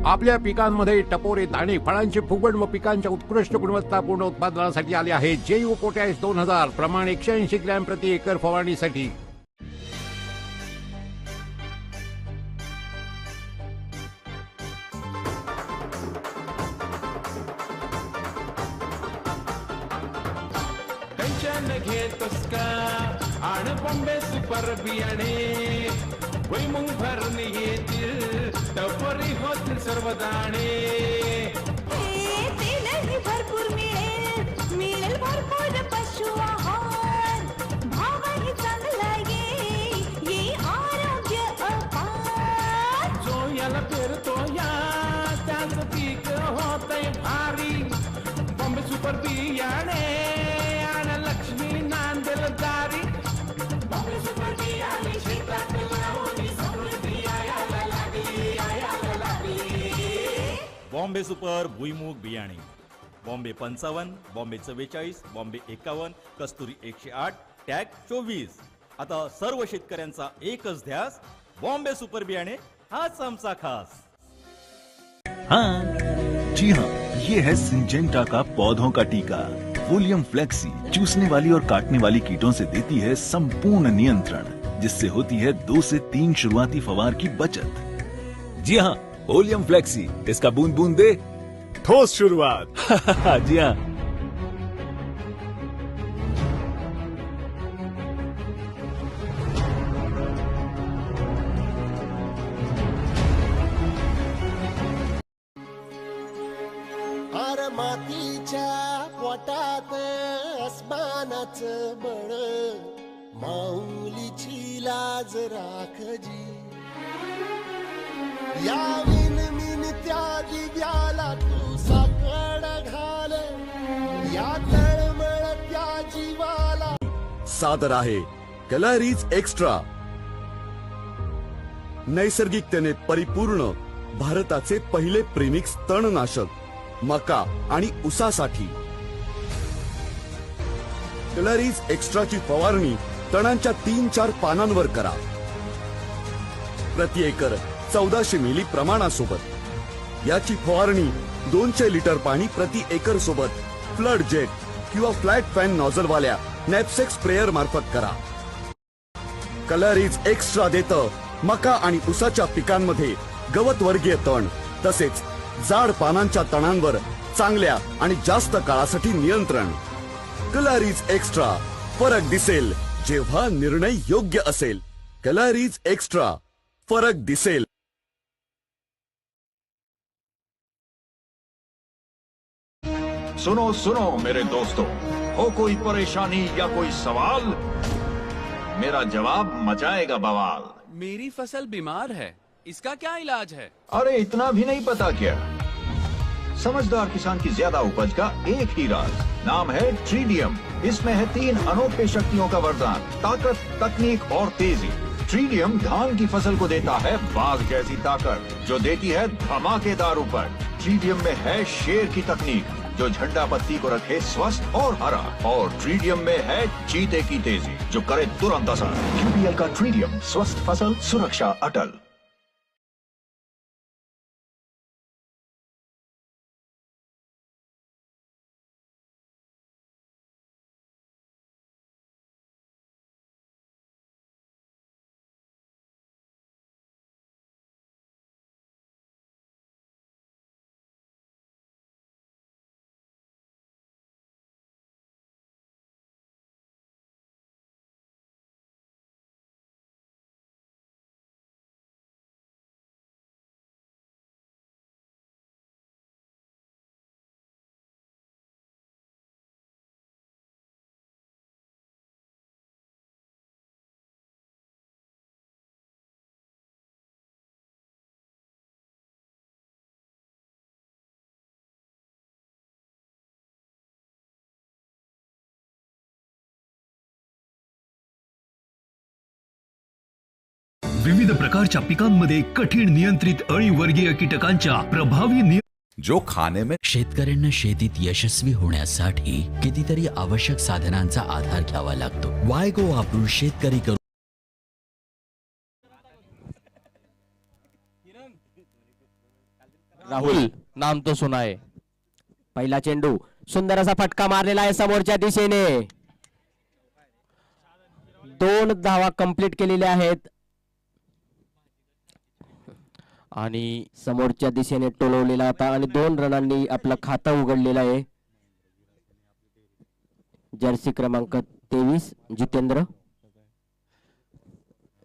आपल्या पिकांमध्ये टपोरे, दाणे, फळांचे फुगवण व पिकांच्या उत्कृष्ट गुणवत्तापूर्ण उत्पादनासाठी आले आहे JU पोटॅश 2000 प्रमाण 180 ग्रॅम प्रति एकर फवारणीसाठी.
टेन्शन घेतोस का आण बॉम्बे सुपर बियाणे भुईमुंग भरणी येतील टपोरी होतील सर्व दाणे.
तेलही भरपूर मिळेल भरपूर पशु आहार भावही चांगला ये आरोग्य अपार.
जो याला पेरतो या त्याचं पीक होतंय भारी. बॉम्बे सुपर बियाणे आणि लक्ष्मी नांदेल दारी. बॉम्बे सुपर बियाणे शेतात लावून समृद्धी यायला लागली.
बॉम्बे सुपर भुईमुग बियाणे, बॉम्बे 55, बॉम्बे 44, बॉम्बे 51, कस्तुरी 108, टॅग 24. आता सर्व शेतकऱ्यांचा एकच ध्यास, बॉम्बे सुपर बियाणे हाच आमचा खास.
हाँ जी हाँ, ये है सिंजेंटा का पौधों का टीका. वोलियम फ्लेक्सी चूसने वाली और काटने वाली कीटों से देती है संपूर्ण नियंत्रण, जिससे होती है 2 से 3 शुरुआती फवार की बचत. जी हाँ, वोलियम फ्लेक्सी, इसका बूंद बूंद दे ठोस शुरुआत. जी हाँ.
आर मातीच्या पोटात अस्मानाचं बळ माऊलीची लाज राखजी. या मिनमिनत्या दिव्याला तू साकड घाल, या तळमळत्या जीवाला
सादर आहे कलरीज एक्स्ट्रा, नैसर्गिकतेने परिपूर्ण भारताचे पहिले प्रेमिक्स तणनाशक मका आणि उसासाठी. कलरीज एक्स्ट्राची फवारणी तणांच्या 3-4 पानांवर करा. प्रति एकर 1400 मिली प्रमाणासोबत याची फवारणी 200 लिटर पाणी प्रति एकर सोबत फ्लड जेट किंवा फ्लॅट फॅन नॉझल वाल्या नॅपसेक स्प्रेयर मार्फत करा. कलरीज एक्स्ट्रा देतं मका आणि उसाच्या पिकांमध्ये गवत वर्गीय तण तसेच जाड पानांच्या तणांवर चांगल्या आणि जास्त काळासाठी नियंत्रण. कलरीज एक्स्ट्रा, फरक दिसेल जेव्हा निर्णय योग्य असेल. कलरीज एक्स्ट्रा, फरक दिसेल.
सुनो सुनो मेरे दोस्तों, हो कोई परेशानी या कोई सवाल, मेरा जवाब मचाएगा बवाल.
मेरी फसल बीमार है, इसका क्या इलाज है?
अरे इतना भी नहीं पता क्या? समझदार किसान की ज्यादा उपज का एक ही राज, नाम है ट्रीडियम. इसमें है 3 अनोखे शक्तियों का वरदान, ताकत, तकनीक और तेजी. ट्रीडियम धान की फसल को देता है बाघ जैसी ताकत, जो देती है धमाकेदार उपज. ट्रीडियम में है शेर की तकनीक, जो झंडा पत्ती को रखे स्वस्थ और हरा. और ट्रीडियम में है चीते की तेजी, जो करे तुरंत असर. QPL का ट्रीडियम, स्वस्थ फसल, सुरक्षा अटल.
विविध प्रकारच्या पिकांमध्ये कठीण नियंत्रित अळीवर्गीय कीटकांच्या प्रभावी
जो खाने में
शेतकऱ्यांना शेतीत यशस्वी होण्यासाठी कितीतरी आवश्यक साधनांचा आधार घ्यावा लागतो. वायगो वापरून शेतकरी करू.
राहुल नाम तो सुना है.
पहिला चेंडू सुंदर असा फटका मारलेला आहे समोरच्या दिशेने. 2 धावा कंप्लीट केलेल्या आहेत आणि समोरच्या दिशेने टोलवलेला होता आणि 2 रनांनी आपलं खातं उघडलेलं आहे. जर्सी क्रमांक 23 जितेंद्र.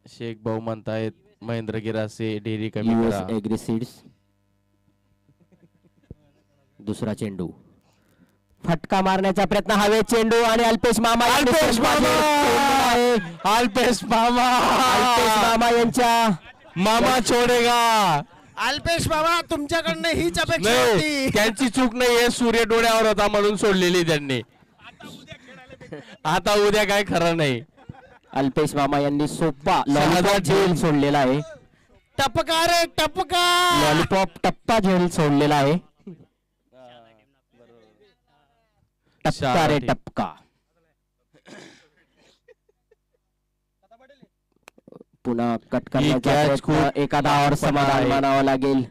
शेख भाऊ म्हणतायत महेंद्र गिरासे डेअरी कमी
US
करा.
Agree seeds. दुसरा चेंडू फटका मारण्याचा प्रयत्न हवे चेंडू आणि अल्पेश मामा
अल्पेश मामा
यांच्या
मामा छोडेगा.
अल्पेश बाबा तुमच्याकडनं हीच अपेक्षा
नाही
होती.
त्यांची चूक नाही आहे. सूर्य डोळ्यावर होता म्हणून सोडलेली त्यांनी. आता उद्या काय खरं नाही.
अल्पेश मामा यांनी सोपा लॉलीपॉप झेल सोडलेला आहे.
टपका रे टपका.
लॉलीपॉप टप्पा झेल सोडलेला आहे. टपका रे टपका. पुन्हा कट करण्याचा प्रयत्न. एका धावावर समाधान मानावं लागेल.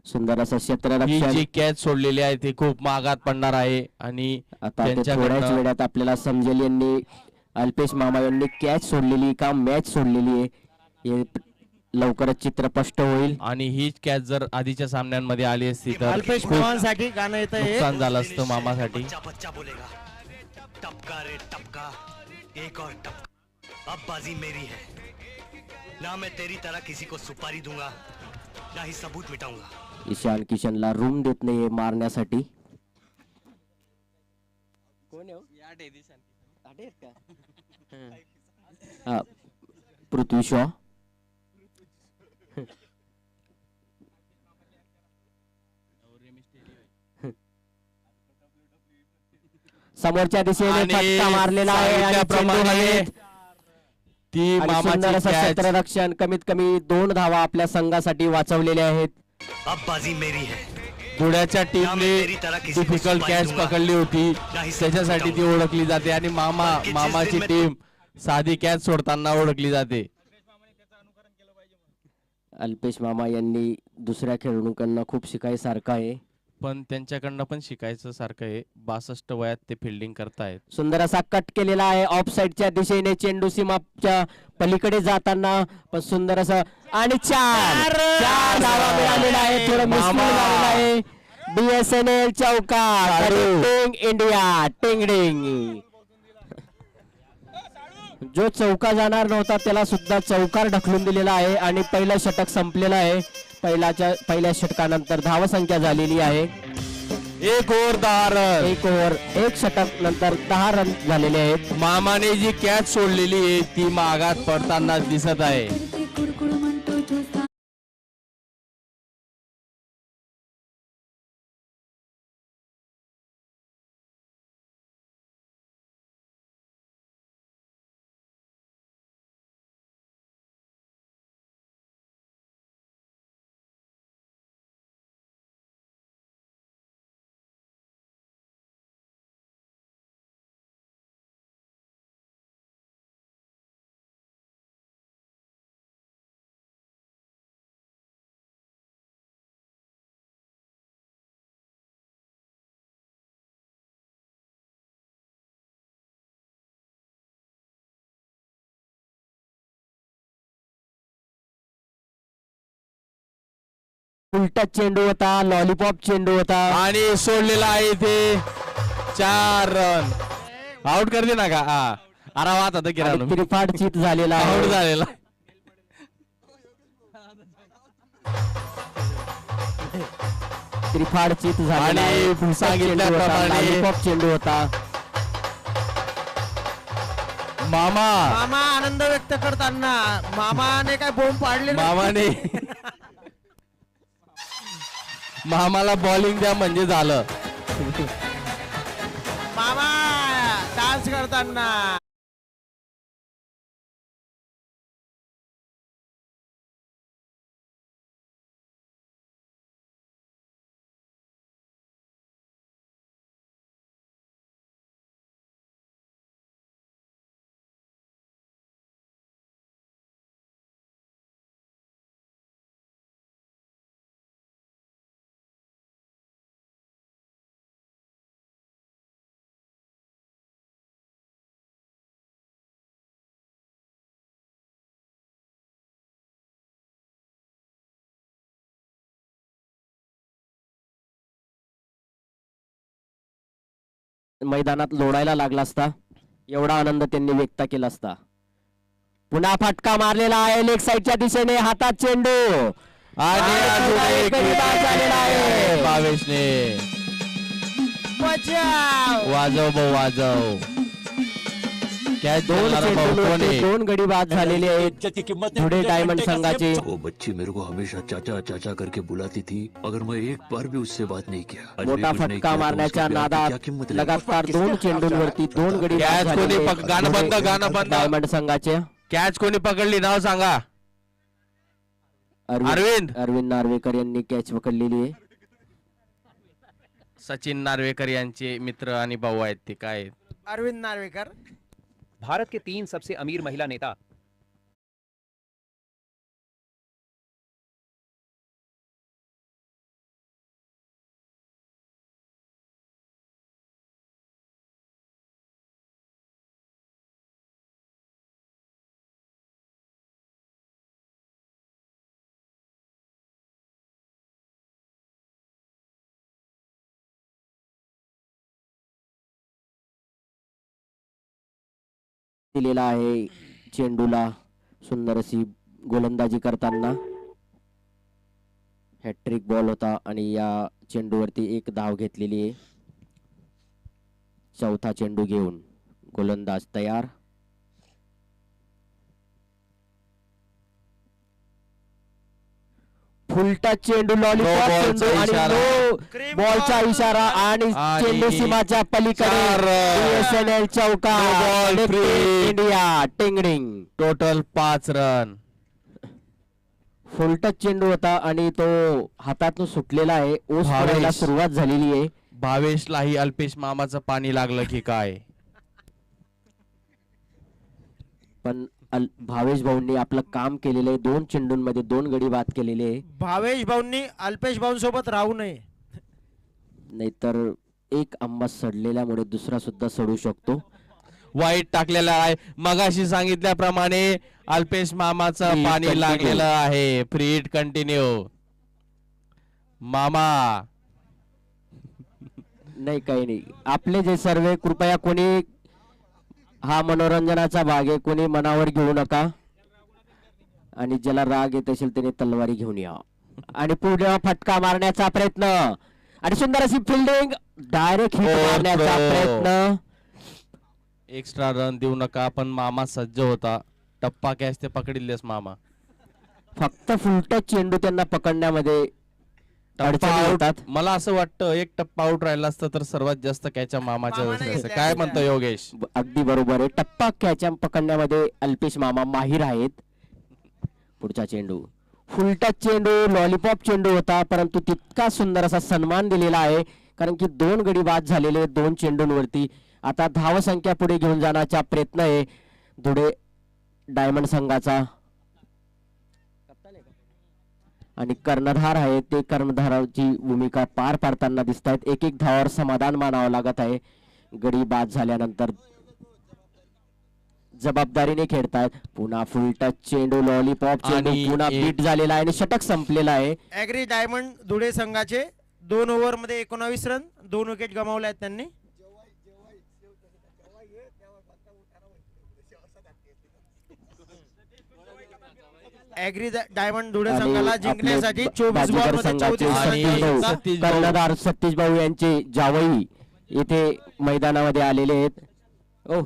सुंदर असं
ही
क्षेत्ररक्षण.
जी कॅच सोडलेली आहे ती खूप महागात पडणार आहे आणि
आता ते थोड्याच
त्यांच्याकडनं
वेळात आपल्याला समजेल यांनी अल्पेश मामा यांनी कॅच सोडलेली का मॅच सोडलेली आहे हे लवकरच चित्र स्पष्ट होईल.
आणि ही कॅच जर आधीच्या सामन्यांमध्ये आली असती तर
अल्पेश
खूप
मामांसाठी गाणं येतं हे.
नुकसान झालं असतं मामासाठी.
टपका रे टपका एक और टपका. अब बाजी मेरी है. ना मैं तेरी तरह किसी को सुपारी दूंगा ना ही सबूत मिटाऊंगा.
ईशान किशनला रूम देत नाहीये मारण्यासाठी. पृथ्वी शॉ. समोरच्या दिशेने
आणि
फटका मारलेला आहे आणि
सांगितल्याप्रमाणे
चेंडू हवेत.
ती
आणि सुंदर
मामाची
असं
कॅच
क्षेत्ररक्षण. कमीत कमी 2 धावा आपल्या संघासाठी वाचवलेल्या आहेत.
अब बाजी मेरी है.
धुळ्याच्या टीमने डिफिकल्ट कॅच पकडली होती त्याच्यासाठी ती ओळखली जाते आणि मामाची टीम साधी कॅच सोडताना ओळखली जाते.
अल्पेश मामा यांनी दुसऱ्या खेळाडूंकडनं खूप शिकायसारखं आहे.
पण त्यांच्याकडनं पण शिकायचं सारखं आहे. 62 वयात ते फिल्डिंग करतायत.
सुंदर असा कट केलेला आहे ऑफ साइडच्या दिशेने. चेंडू सीमाच्या पलीकडे जाताना पण सुंदर असं आणि 4 धावा मिळालेला आहे. थोडं मिसमॅच झालेलं आहे. BSNL चौकार. टिंग इंडिया टिंगडिंग. जो चौका जाणार नव्हता त्याला सुद्धा चौकार ढकलून दिलेला आहे आणि पहिलं षटक संपलेलं आहे. पहिल्या षटकानंतर धावसंख्या झालेली आहे
1 ओव्हर 10 रन.
1 ओव्हर 1 षटक नंतर 10 रन झालेले आहेत.
मामाने जी कॅच सोडलेली आहे ती मागात पडताना दिसत आहे.
उलटा चेंडू होता. लॉलीपॉप चेंडू होता
आणि सोडलेला आहे ते 4 रन. आउट कर दे ना का. अरे वात आता किराणा
त्रिफाड चित झालेला
आउट
आहे.
झालेला.
त्रिफाड चित झालेला आहे.
आणि सांगितल्याप्रमाणे
लॉलीपॉप चेंडू होता.
मामा आनंद व्यक्त करताना मामाने काय बोंब पाडले
मामाने मामाला बॉलिंग द्या म्हणजे झालं.
मामा डान्स करताना
मैदानात लोळायला लागला असता, एवढा आनंद त्यांनी व्यक्त केला असता. पुन्हा फटका मारलेला आहे लेग साईडच्या दिशेने, हातात चेंडू
आणि अजून एक
गडी बाद झालेला आहे.
भावेशने वाजव भाऊ वाजव. कॅच
दोन
भाऊ कोण
चेंडूंवरती
आहे?
2 गडी बाद झालेले आहेत धुळे डायमंड संघाचे.
वो बच्ची मेरे को हमेशा चाचा चाचा करके बुलाती थी, मगर मैं एक बार भी उससे बात नहीं किया.
मोठा फटका मारण्याच्या नादात लगातार 2 चेंडूंवरती 2 गडी बाद
कॅच कोणी
झालेले
पक- गाणं बंद, गाणं बंद.
डायमंड संघाचे.
कॅच कोणी पकडली नाव सांगा. अरविंद.
अरविंद नार्वेकर यांनी कॅच पकडलेली आहे.
सचिन नार्वेकर यांचे मित्र आणि भाऊ आहेत ते काय.
अरविंद नार्वेकर
भारत के 3 सबसे अमीर महिला नेता
दिलेला आहे चेंडूला. सुंदर अशी गोलंदाजी करताना हॅट्रिक बॉल होता आणि या चेंडूवरती 1 धाव घेतलेली आहे. चौथा चेंडू घेऊन गोलंदाज तयार. फुलटा चेंडू, लॉलीपॉप चेंडू आणि नो बॉलचा इशारा आणि चेंडू सीमाच्या पलीकडे BSNL चौकार. इंडिया टिंगडिंग.
Total 5 run.
फुलटच चेंडू होता आणि तो हातातून सुटलेला आहे. ओस पडायला सुरुवात झालेली आहे.
भावेशलाही अल्पेश मामाचं पाणी लागलं की काय.
पण भावेश भाऊंनी आपलं काम केलेलं आहे. 2 चेंडूंमध्ये 2 गडी बाद केलेले आहे.
भावेश भाऊंनी अल्पेश भाऊंसोबत राहू नये,
नाहीतर एक आंबा सडलेल्यामुळे दुसरा सुद्धा सडू शकतो.
वाईट टाकलेला आहे. मगाशी सांगितल्याप्रमाणे अल्पेश मामाचं
Free
पाणी
continue.
लागलेलं आहे. Free hit continue. मामा
नाही काही नाही. आपले जे सर्वे कृपया कोणी, हा मनोरंजनाचा भाग आहे, कोणी मनावर घेऊ नका आणि ज्याला राग येत असेल त्याने तलवारी घेऊन या. आणि पुढे फटका मारण्याचा प्रयत्न आणि सुंदर अशी फिल्डिंग, डायरेक्ट हिट मारण्याचा प्रयत्न.
एक्स्ट्रा रन देऊ नका. पण मामा सज्ज होता. टप्पा कॅच ते पकडलेस मामा.
फक्त फुलटच चेंडू त्यांना पकडण्यामध्ये अडचणी
out.
होतात.
मला असं वाटतं एक टप्पा आउट राहिला असतं तर सर्वात जास्त कॅच्या मामाच्या वेळेस. काय म्हणतो योगेश.
अगदी बरोबर आहे. टप्पा कॅच पकडण्यामध्ये अल्पेश मामा माहीर आहेत. पुढचा चेंडू फुलटच चेंडू, लॉलीपॉप चेंडू होता, परंतु तितका सुंदर असा सन्मान दिलेला आहे कारण की 2 गडी बाद झालेले 2 चेंडूंवरती. आता धावसंख्या पुढे घेऊन जाण्याचा प्रयत्न आहे धुळे डायमंड संघाचा. आणि कर्णधार आहे ते कर्णधाराची भूमिका पार पाडताना दिसत आहेत. 1-1 धावावर समाधान मानावं लागत आहे. गडी बाद झाल्यानंतर जबाबदारीने खेळतायत. पुन्हा फुल टच चेंडू, लॉलीपॉप चेंडू पुन्हा बीट झालेला आहे आणि षटक संपलेला आहे.
ऍग्री डायमंड धुळे संघाचे 2 ओव्हरमध्ये 19 रन, 2 विकेट गमावल्या आहेत त्यांनी. ऍग्री डायमंड धुळे संघाला जिंकण्यासाठी 24 बॉल मध्ये
कर्णधार सतीश भाऊ यांचे जावई इथे मैदानामध्ये आलेले आहेत. ओ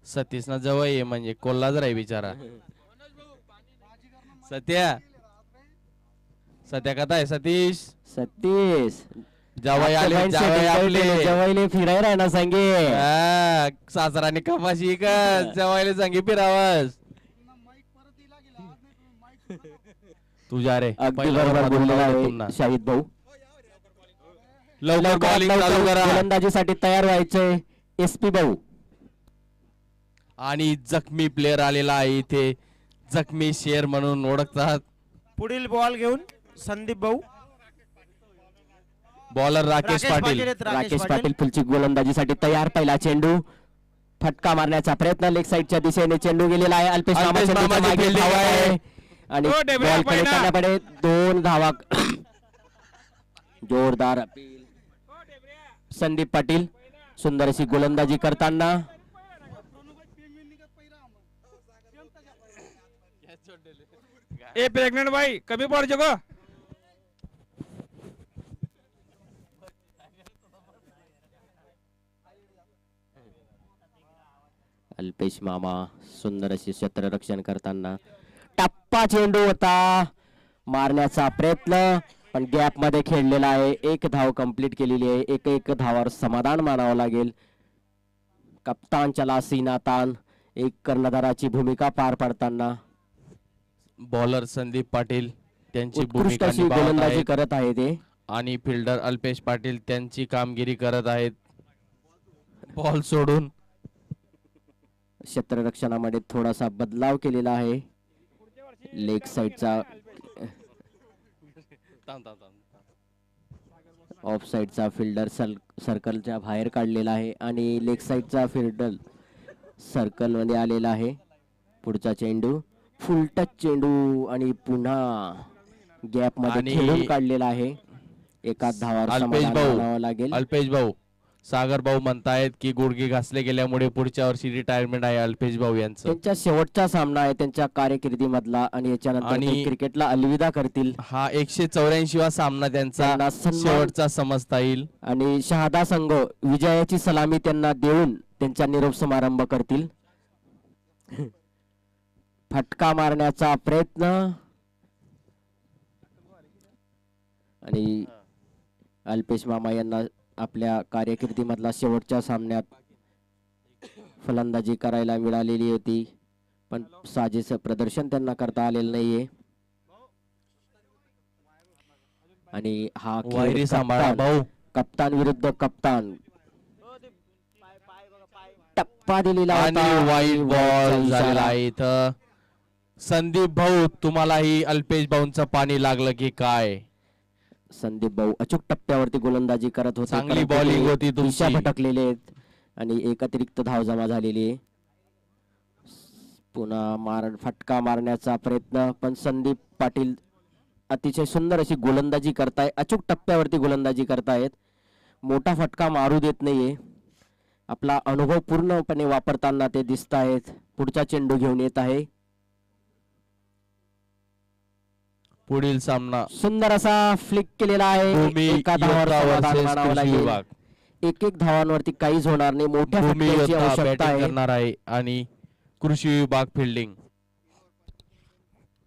सतीश ना जवळ आहे म्हणजे कोल्हाच आहे बिचारा. सत्या कथा आहे सतीश.
सतीश
जवाई आले, जवाई आपले
जवाईले फिरायला ना सांगे.
सासराने कमाशी का जवाईले सांगे फिरावस. तुझ्या रे
अगदी बरोबर बोललेला आहे शाहिद भाऊ.
लवकर बॉलिंग चालू करा.
गोलंदाजीसाठी तयार व्हायचंय SP भाऊ.
आणि जखमी प्लेअर आलेला आहे इथे. जखमी शेर म्हणून ओळखतात.
पुढील बॉल घेऊन संदीप भाऊ.
बॉलर राकेश पाटील.
राकेश पाटील पुढची गोलंदाजीसाठी तयार. पहिला चेंडू फटका मारण्याचा प्रयत्न लेग साईडच्या दिशेने चेंडू गेलेला आहे. अल्पेश मामा आणि बॉल कडे करण्याकडे 2 धावा. जोरदार अपील. संदीप पाटील सुंदर अशी गोलंदाजी करताना
ए प्रेग्नेंट भाई कमी पडજો गो.
अल्पेश मामा सुंदर अशी क्षेत्ररक्षण करताना टप्पा चेंडू होता मारण्याचा प्रयत्न पण गॅप मध्ये खेळलेला आहे. एक धाव कंप्लीट केलेली आहे. एक धावावर समाधान मानावं लागेल. कप्तान चला सीना तान एक कर्णधाराची भूमिका पार पाडताना
बॉलर संदीप पाटील त्यांची
उत्कृष्ट
भूमिका
अशी
निभावत
गोलंदाजी
आहेत
करत आहे ते
आणि फिल्डर अल्पेश पाटील त्यांची कामगिरी करत आहेत बॉल सोडून.
क्षेत्ररक्षणामध्ये थोडासा बदलाव केलेला आहे. लेग साइडचा ऑफ साइडचा फिल्डर सर्कलच्या बाहेर काढलेला आहे आणि लेग साइडचा फिल्डर सर्कल मध्ये आलेला आहे. पुढचा चेंडू फुल टच चेंडू आणि पुन्हा गॅप मध्ये
आणि
खेळून काढलेला आहे. एकाच धावावर
अल्पेश
समाधान मानावं लागेल.
भाऊ अल्पेश भाऊ सागर भाऊ म्हणतायत की गुडघे घासले गेल्यामुळे पुढच्या वर्षी रिटायरमेंट आहे अल्पेश भाऊ यांचं.
त्यांचा शेवटचा सामना आहे त्यांच्या कारकिर्दीमधला आणि याच्यानंतर ते क्रिकेटला अलविदा करतील.
हा 184वा सामना त्यांचा
त्यांना सन्मान-
शेवटचा समजता येईल
आणि शहादा संघ विजयाची सलामी त्यांना देऊन त्यांचा निरोप समारंभ करतील. फटका मारण्याचा प्रयत्न आणि अल्पेश मामा यांना आपल्या कारकिर्दीमधला शेवटच्या सामन्यात फलंदाजी करायला मिळालेली होती पण साजेसं प्रदर्शन त्यांना करता आलेलं नाहीये. आणि हा खेळ
वायरी सांभाळा भाऊ.
कप्तान विरुद्ध कप्तान टप्पा दिलेला
आणि
होता.
वाईड बॉल
वाईडचा
झालेला
इशारा.
आहे इथं. संदीप भाऊ तुम्हालाही अल्पेश भाऊंचं पाणी लागलं की काय?
संदीप भाऊ अचूक टप्प्यावरती गोलंदाजी करत होते.
चांगली
परंतु
bowling
ते
होती तुमची.
दिशा भटकलेले आहेत आणि एक अतिरिक्त धाव जमा झालेली आहे. पुन्हा फटका मारण्याचा प्रयत्न पण संदीप पाटील अतिशय सुंदर अशी गोलंदाजी करताय. अचूक टप्प्यावरती गोलंदाजी करतायत. मोठा फटका मारू देत नाहीये. आपला अनुभव पूर्णपणे वापरताना ते दिसत आहेत. पुढचा चेंडू घेऊन येत आहे.
पुढील सामना
सुंदर असा फ्लिक केलेला आहे.
भूमी
एका धावावर
योद्धा
समाधान
versus
मानावं
कृषी
लागेल.
विभाग.
एक धावांवरती काहीच होणार नाही. मोठ्या
भूमी
फटक्याची
योद्धा
आवश्यकता
बॅटिंग
आहे.
करणार आहे आणि कृषी विभाग फिल्डिंग.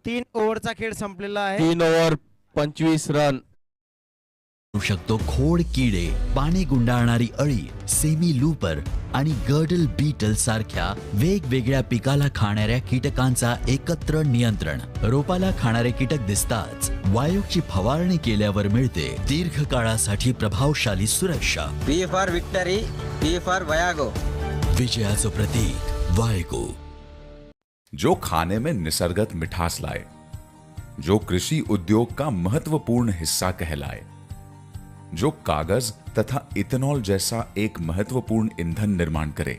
3 ओव्हरचा खेळ संपलेला आहे.
3 ओव्हर 25 रन.
शकतो खोड किडे, पाने गुंडाळणारी अळी, सेमी लूपर आणि गर्डल बीटल सारख्या वेगवेगळ्या पिकाला खाणाऱ्या कीटकांचा एकत्र नियंत्रण. रोपाला खाणारे कीटक दिसताच वायुची फवारणी केल्यावर मिळते दीर्घकाळासाठी प्रभावशाली सुरक्षा.
V for victory, V for वयागो.
विजयाचं प्रतीक वायगो.
जो खाने में निसर्गत मिठास लाए, जो कृषि उद्योग का महत्वपूर्ण हिस्सा कहलाए, जो कागज तथा इथेनॉल जैसा एक महत्वपूर्ण ईंधन निर्माण करे,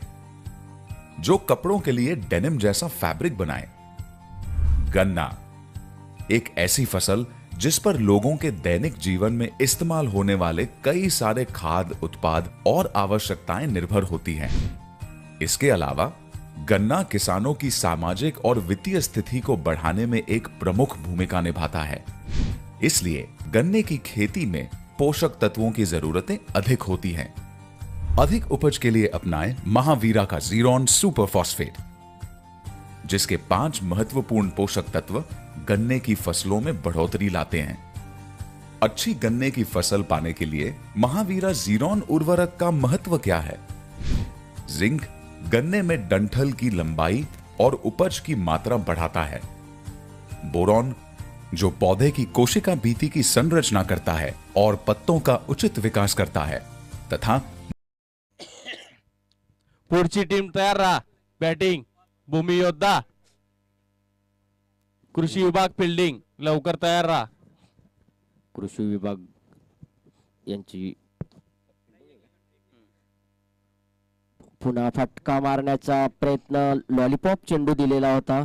जो कपड़ों के लिए डेनिम जैसा फैब्रिक बनाए. गन्ना एक ऐसी फसल जिस पर लोगों के दैनिक जीवन में इस्तेमाल होने वाले कई सारे खाद्य उत्पाद और आवश्यकताएं निर्भर होती हैं. इसके अलावा गन्ना किसानों की सामाजिक और वित्तीय स्थिति को बढ़ाने में एक प्रमुख भूमिका निभाता है. इसलिए गन्ने की खेती में पोषक तत्वों की जरूरतें अधिक होती हैं. अधिक उपज के लिए अपनाएं महावीरा का जीरोन सुपर फॉस्फेट, जिसके 5 महत्वपूर्ण पोषक तत्व गन्ने की फसलों में बढ़ोतरी लाते हैं. अच्छी गन्ने की फसल पाने के लिए महावीरा जीरोन उर्वरक का महत्व क्या है? जिंक गन्ने में डंठल की लंबाई और उपज की मात्रा बढ़ाता है. बोरॉन जो पौधे की कोशिका भित्ति की संरचना करता है और पत्तों का उचित विकास करता है. तथा
पुढची टीम तयार रहा. बॅटिंग भूमी योद्धा, कृषी विभाग फिल्डिंग. लवकर तयार रहा.
कृषी विभाग यांची पुन्हा फटका मारण्याचा प्रयत्न. लॉलीपॉप चेंडू दिलेला होता.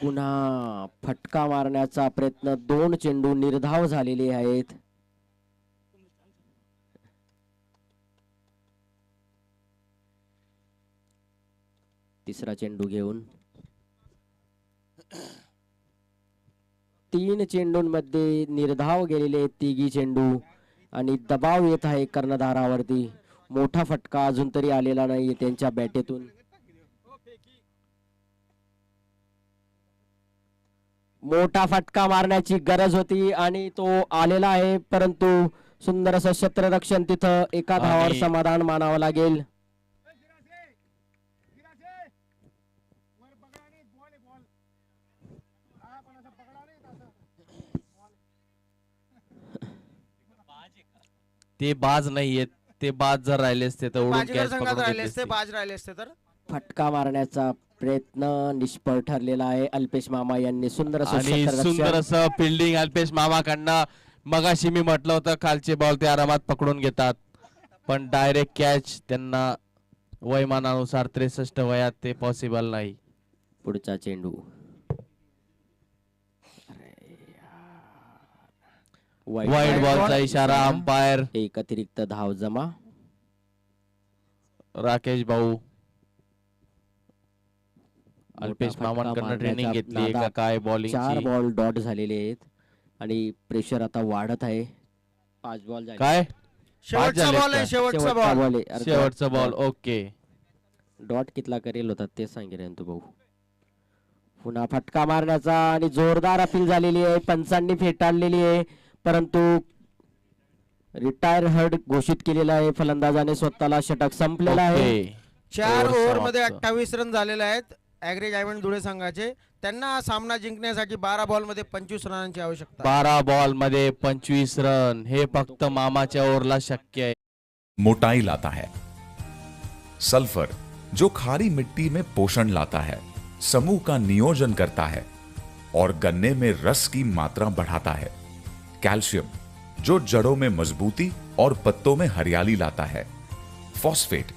पुन्हा फटका मारण्याचा प्रयत्न, 2 चेंडू निर्धाव झालेले आहेत. तिसरा चेंडू घेऊन 3 चेंडूंमध्ये निर्धाव गेलेले तिघी चेंडू आणि दबाव येत आहे कर्णधारावरती. मोठा फटका अजून तरी आलेला नाही त्यांच्या बॅटेतून. मोठा फटका मारण्याची गरज होती आणि तो आलेला आहे, परंतु सुंदर असं क्षेत्ररक्षण तिथं एका धावावर समाधान मानावं लागेल.
ते बाज नाहीयेत, ते बाज जर राहिले असते तर उडून
बाजीगर
कॅच
संघात
पकडून
राहिले
घेतले
असते,
असते.
बाज राहिले असते तर.
फटका मारण्याचा प्रयत्न निष्फळ ठरलेला आहे. अल्पेश मामा यांनी सुंदर असं
आणि
क्षेत्ररक्षण.
सुंदर असं फिल्डिंग अल्पेश मामाकडनं. मगाशी मी म्हटलं होतं खालचे बॉल ते आरामात पकडून घेतात, पण डायरेक्ट कॅच त्यांना वयमानानुसार 63 वयात ते पॉसिबल नाही.
पुढचा चेंडू
वाईड बॉलचा इशारा अंपायर.
एक अतिरिक्त धाव जमा.
राकेश भाऊ अल्पेश मामांकडनं ट्रेनिंग घेतली का काय बॉलिंग.
4 बॉल डॉट झालेले आहेत आणि प्रेशर आता वाढत आहे. 5 बॉल झाले.
काय
शेवटचा बॉल आहे, शेवटचा बॉल.
शेवटचा बॉल. ओके.
डॉट कितला करेल होता ते सांगेल तू भाऊ. पुन्हा फटका मारण्याचा आणि जोरदार अपील झालेली आहे, पंचांनी फेटाळलेली आहे, परंतु रिटायर हर्ड घोषित केलेला आहे फलंदाजाने स्वतःला. षटक संपलेला आहे.
4 ओव्हर मध्ये 28 रन झालेले आहेत ॲग्रेज डायमंड धुळे संघाचे. त्यांना सामना जिंकण्यासाठी 12 बॉल मध्ये 25 रनांची आवश्यकता.
12 बॉल मध्ये 25 रन हे फक्त मामाच्या ओव्हरला शक्य आहे.
मोटाई लाता है, सल्फर जो खारी मिट्टी में पोषण लाता है, समूह का नियोजन करता है और गन्ने में रस की मात्रा बढ़ाता है, कैल्शियम जो जड़ों में मजबूती और पत्तों में हरियाली लाता है, फॉस्फेट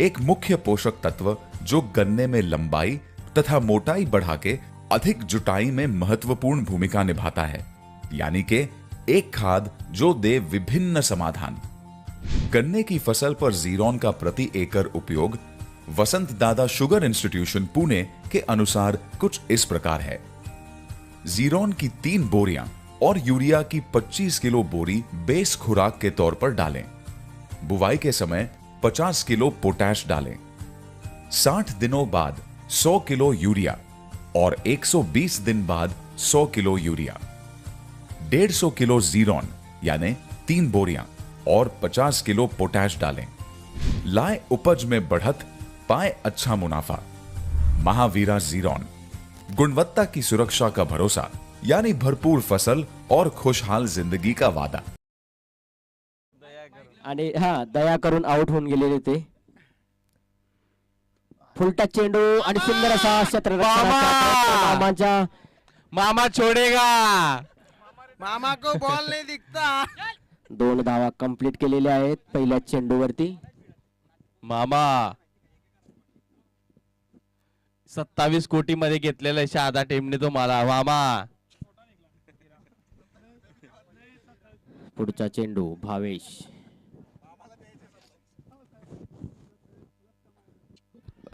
एक मुख्य पोषक तत्व जो गन्ने में लंबाई तथा मोटाई बढ़ा के अधिक जुटाई में महत्वपूर्ण भूमिका निभाता है, यानी कि एक खाद जो दे विभिन्न समाधान। गन्ने की फसल पर जीरोन का प्रति एकड़ उपयोग वसंत दादा शुगर इंस्टीट्यूशन पुणे के अनुसार कुछ इस प्रकार है। जीरोन की 3 बोरियां और यूरिया की 25 किलो बोरी बेस खुराक के तौर पर डालें। बुवाई के समय 50 किलो पोटैश डालें। 60 दिनों बाद 100 किलो यूरिया और 120 दिन बाद 100 किलो यूरिया। 150 किलो जीरोन यानी 3 बोरियां और 50 किलो पोटैश डालें। लाए उपज में बढ़त, पाए अच्छा मुनाफा। महावीरा जीरोन, गुणवत्ता की सुरक्षा का भरोसा, यानी भरपूर फसल और खुशहाल जिंदगी का वादा।
आणि दया करून आउट होऊन गेलेले ते. फुलटच चेंडू आणि सुंदर असा क्षेत्ररक्षणाचा
मामा छोडेगा.
मामा को बॉल नाही दिखता.
2 धावा कंप्लीट केलेल्या आहेत पहिल्या चेंडूवरती.
मामा 27 कोटी मध्ये घेतलेला शहादा टीमने तुम्हाला. मामा
पुढचा चेंडू भावेश.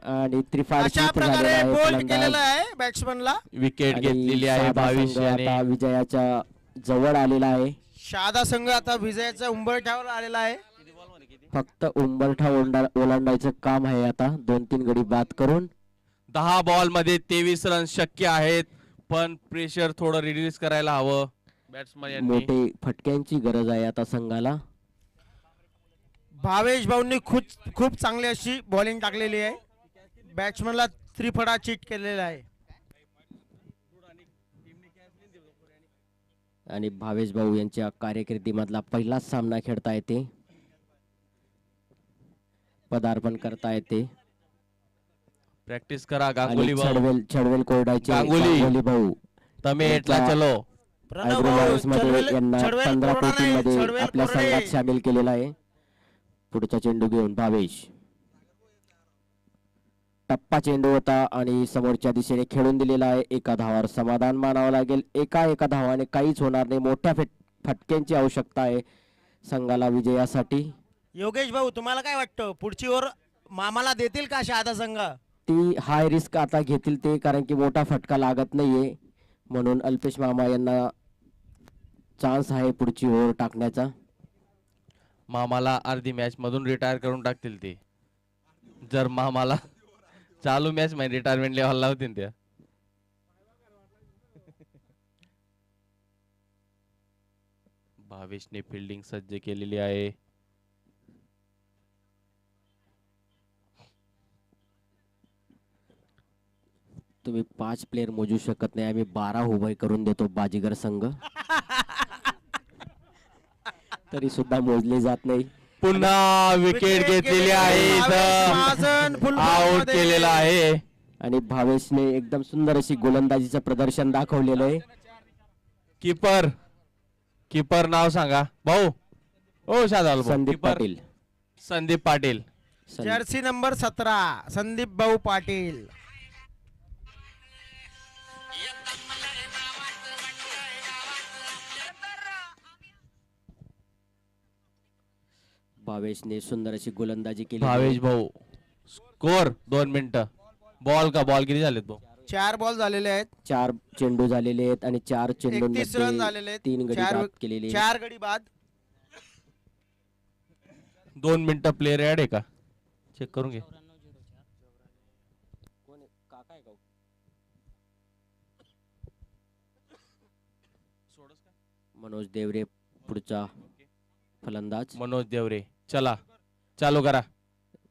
आणि त्रिफाड
अशा प्रकारे बोल्ड केलेला आहे बॅट्समनला.
विकेट घेतलेली आहे भावेश याने.
आता विजयाच्या जवळ आलेला आहे.
शहादा संघ आता विजयाच्या उंबरठ्यावर आलेला आहे.
फक्त उंबरठा ओलांडायचं काम आहे आता 2-3 गडी बाद करून.
10 बॉल मध्ये 23 रन शक्य आहेत, पण प्रेशर थोडं रिलीज करायला हवं बॅट्समन यांनी.
मोठे फटक्यांची गरज आहे आता संघाला.
भावेश भाऊंनी खूप चांगली अशी बॉलिंग टाकलेली आहे. बॅट्समनला त्रिफळा चीट केलेला आहे.
आणि भावेश भाऊ यांच्या कारकिर्दीमधला पहिलाच सामना खेळता येते, पदार्पण करता येते.
प्रॅक्टिस करा गांगुली भाऊ.
छडवेल कोरडाचे
गांगुली
भाऊ
तमेटला चलो.
मध्ये यांना 15 कोटींमध्ये आपल्या संघात सामील केलेला आहे. पुढचा चेंडू घेऊन भावेश. टप्पा चेंडू होता आणि समोरच्या दिशेने खेळून दिलेला आहे. एका धावावर समाधान मानावं लागेल. एका धावाने काहीच होणार नाही. मोठ्या फटक्यांची आवश्यकता आहे संघाला विजयासाठी.
योगेश भाऊ तुम्हाला काय वाटतं पुढची ओव्हर मामाला देतील का शहादा संघ?
ती हाय रिस्क आता घेतील ते, कारण की मोठा फटका लागत नाहीये, म्हणून अल्पेश मामा यांना चान्स आहे पुढची ओव्हर टाकण्याचा.
मामाला अर्धी मॅच मधून रिटायर करून टाकतील ते, जर मामाला चालू मॅच मध्ये रिटायरमेंट लेव्हलला होतील त्या. भावेशने फिल्डिंग सज्ज केलेली आहे.
तुम्ही 5 प्लेयर मोजू शकत नाही, आम्ही 12 उभे करून देतो बाजीगर संघ. तरी सुद्धा मोजले जात नाही.
पुन्हा विकेट घेतलेली आहे, आउट केलेला आहे.
आणि भावेशने एकदम सुंदर अशी गोलंदाजीचं प्रदर्शन दाखवलेलं आहे.
कीपर नाव सांगा भाऊ. ओ शादाल
संदीप पाटील.
संदीप पाटील.
जर्सी नंबर 17 संदीप भाऊ पाटील.
भावेशने सुंदर अशी गोलंदाजी केली.
भावेश भाऊ स्कोर 2 मिनिटं. बॉल किती झालेत भाऊ?
4 बॉल झालेले आहेत.
4 चेंडू झालेले आहेत आणि 4
31 रन झालेले
चेंडूंमध्ये
आहेत.
3 गडी बाद केलेले.
4 गडी बाद.
2 मिनिटं प्लेयर ऍड आहे का चेक करून घे.
मनोज देवरे पुढचा फलंदाज.
मनोज देवरे चला चालू करा.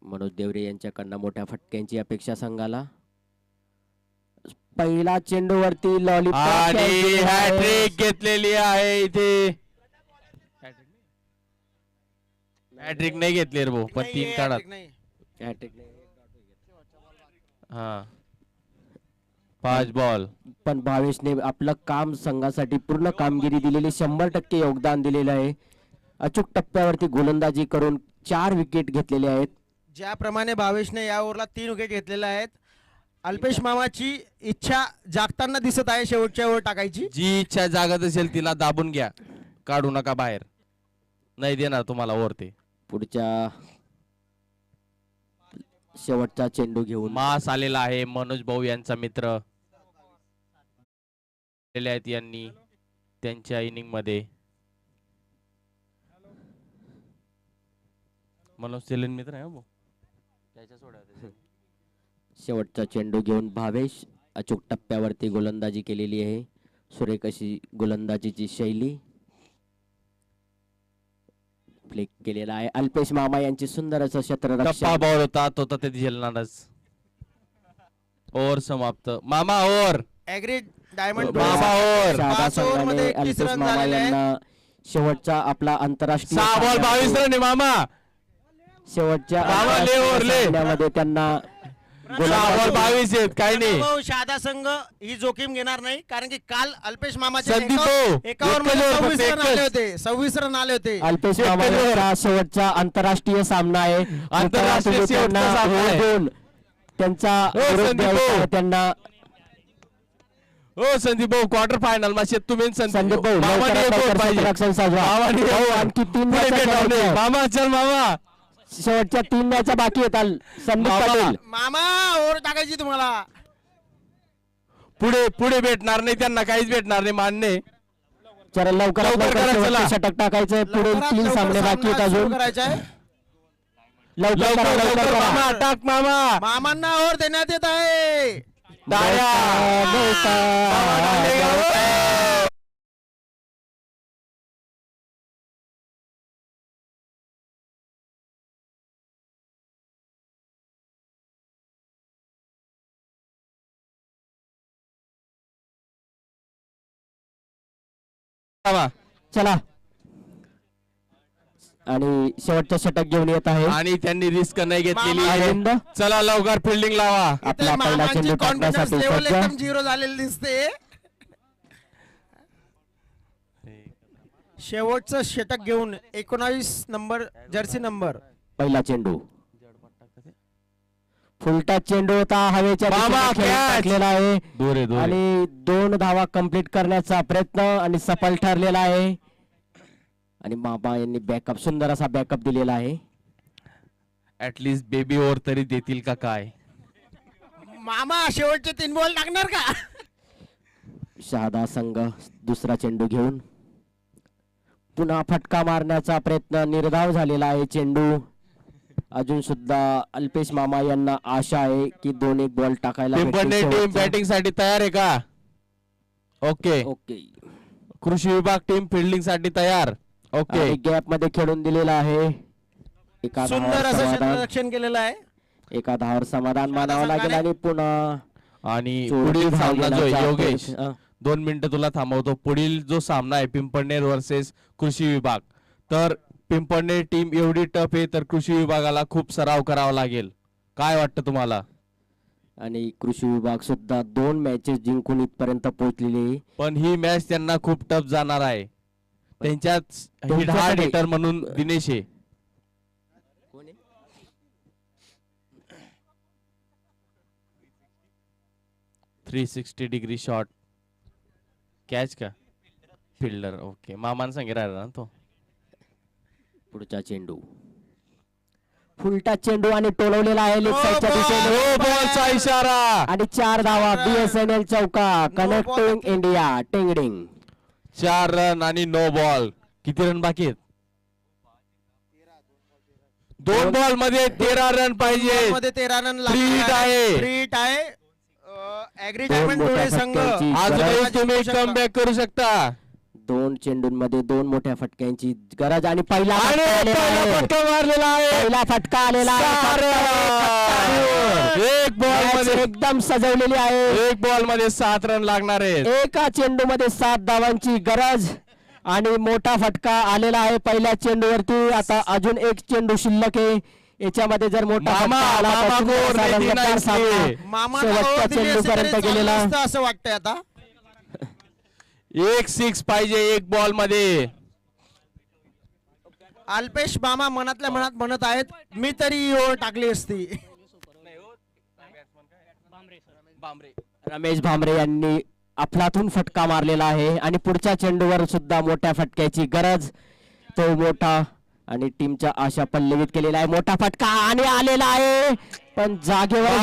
मनोज देवरे यांच्याकडनं मोठ्या फटक्यांची अपेक्षा संघाला. पहिला चेंडूवरती लॉलीपॉप
आणि हॅट्रिक घेतलेली आहे इथे. हॅट्रिक नाही घेतली रे भाऊ, पण 3 काढात. हा 5 बॉल.
पण भावेशने आपलं काम संघासाठी पूर्ण कामगिरी दिलेली, 100% योगदान दिलेलं आहे. अचूक टप्प्यावरती गोलंदाजी करून 4 विकेट घेतलेले आहेत.
ज्याप्रमाणे भावेशने या ओव्हरला 3 विकेट घेतलेल्या आहेत, अल्पेश मामाची इच्छा जागताना दिसत आहे शेवटच्या ओव्हर टाकायची.
जी इच्छा जागत असेल तिला दाबून घ्या, काढू नका बाहेर. नाही देणार तुम्हाला ओव्हर ते.
पुढच्या शेवटचा चेंडू घेऊन
मास आलेला आहे. मनोज भाऊ यांचा मित्र आहेत यांनी त्यांच्या इनिंग मध्ये. मनोज सेलन मित्र आहे भाऊ.
शेवटचा चेंडू घेऊन भावेश अचूक टप्प्यावरती गोलंदाजी केलेली आहे. सुरेख अशी गोलंदाजीची शैली फ्लिक केलेला आहे. अल्पेश मामा यांची सुंदर असं
टप्पा बॉल होता तो तर ते झेलणारच. ओव्हर समाप्त. मामा ओव्हर.
ऍग्रीड डायमंड
मामा ओव्हर.
शहादा संघाने अल्पेश मामा यांना शेवटचा आपला आंतरराष्ट्रीय
6 बॉल 22 रन आहे मामा.
शेवटच्या
सामन्यामध्ये
त्यांना
6 बॉल 22 आहेत. काही नाही.
शहादा संघ ही जोखीम घेणार नाही, कारण की काल अल्पेश मामाचे
संदीप भाऊ,
एका ओव्हर मध्ये 26 रन आले होते.
अल्पेश मामा यांचा शेवटचा आंतरराष्ट्रीय सामना आहे.
आंतरराष्ट्रीय शेवटचा सामना आहे.
त्यांचा विरोध द्यायचा आहे त्यांना.
हो संदीप भाऊ क्वार्टर फायनल मध्ये तुम्ही
संदीप भाऊ रक्षण साजरा. आणखी 3
मामा चल मामा.
शेवटच्या 3 मॅचा बाकी येतात. संदीप पाटील
मामा ओव्हर टाकायची तुम्हाला.
पुढे भेटणार नाही त्यांना, काहीच भेटणार नाही. मान्य.
चला लवकर षटक टाकायचंय. पुढे 3 सामने बाकी आहेत अजून. लवकर
मामा टाक मामा.
मामांना ओव्हर देण्यात येत आहे.
चला आणि शेवटचं षटक घेऊन येत आहे.
आणि त्यांनी रिस्क नाही घेतलेली आहे. चला लवकर फिल्डिंग लावा.
आपला पहिला चेंडू टाकण्यासाठी
एकदम 0 झालेले दिसते. शेवटचं षटक घेऊन 19 नंबर जर्सी नंबर.
पहिला चेंडू फुलटा चेंडू होता हवेच्या दिशेने खेळून टाकलेला आहे
दूर आहे, दूर आहे.
आणि 2 धावा कंप्लीट करण्याचा प्रयत्न आणि सफल ठरलेला आहे. आणि मामा यांनी बॅकअप सुंदर असा बॅकअप दिलेला आहे.
ऍटलीस्ट बेबी ओव्हर तरी देतील का काय?
मामा शेवटचे 3 बॉल टाकणार का?
शहादा संघ दुसरा चेंडू घेऊन पुन्हा फटका मारण्याचा प्रयत्न निर्धाव झालेला आहे. चेंडू अजून सुद्धा अल्पेश मामा यांना आशा आहे की 2-1 बॉल टाकायला
पिंपळनेर टीम
भेटतील.
बॅटिंग साठी तयार आहे का? Okay
okay.
कृषी विभाग टीम फिल्डिंग साठी तयार. ओके.
गॅप मध्ये खेळून दिलेला आहे. एका
सुंदर
धावावर
असं
समाधान.
क्षेत्ररक्षण केलेलं आहे.
एका धावावर समाधान मानावं लागेल आणि पुन्हा
आणि
चोरी
पुढील
धाव
सामना जो आहे,
घेण्याचा
योगेश
प्रयत्न.
2 मिनिटं तुला थांबवतो. पुढील जो सामना आहे पिंपळनेर वर्सेस कृषी विभाग, तर पिंपळनेर टीम एवढी टफ आहे तर कृषी विभागाला खूप सराव करावा लागेल. काय वाटतं तुम्हाला?
आणि कृषी विभाग सुद्धा 2 मॅचेस जिंकून इथपर्यंत पोहोचलेले.
पण ही मॅच त्यांना खूप टफ जाणार आहे. त्यांच्यात हार्ड हिटर म्हणून दिनेश आहे. 360 डिग्री शॉट कॅच का फिल्डर. ओके. मामाने सांगितलं ना तो.
पुढचा चेंडू फुलटा चेंडू आणि टोलवलेला आहे लेग साईडच्या दिशेने.
बॉलचा इशारा
आणि 4 धावा. BSNL चौका. कनेक्टिंग इंडिया टेंगडिंग.
4 रन आणि नो बॉल. किती रन बाकी आहेत? 2 बॉल मध्ये 13 रन पाहिजे.
मध्ये 13 रन
Treat आहे.
ट्रीट आहे. ऍग्री डायमंड धुळे संघ
अजूनही तुम्ही कमबॅक करू शकता.
2 चेंडूंमध्ये 2 मोठ्या फटक्यांची गरज आणि पहिला
आणि फटका मारलेला आहे.
पहिला फटका आलेला आहे.
एक बॉल मध्ये
एकदम सजवलेली आहे.
1 बॉल मध्ये 7 रन लागणार आहेत.
एका चेंडू मध्ये 7 धावांची गरज आणि मोठा फटका आलेला आहे पहिल्या चेंडूवरती. आता अजून 1 चेंडू शिल्लक आहे. याच्यामध्ये जर मोठा फटका आला तर असा रंगतदार सामना शेवटच्या चेंडूपर्यंत गेलेला.
असं वाटतंय आता.
1 6 पाहिजे 1 बॉल मध्ये.
अल्पेश मामा मनातल्या मनात म्हणत आहेत मी तरी ओव्हर टाकली असती.
रमेश भामरे यांनी अफलातून फटका मारलेला आहे आणि पुढच्या चेंडूवर सुद्धा मोठ्या फटक्याची गरज. तो मोठा आणि टीमच्या आशा पल्लवित केलेला आहे. मोठा फटका आणि आलेला आहे पण जागेवर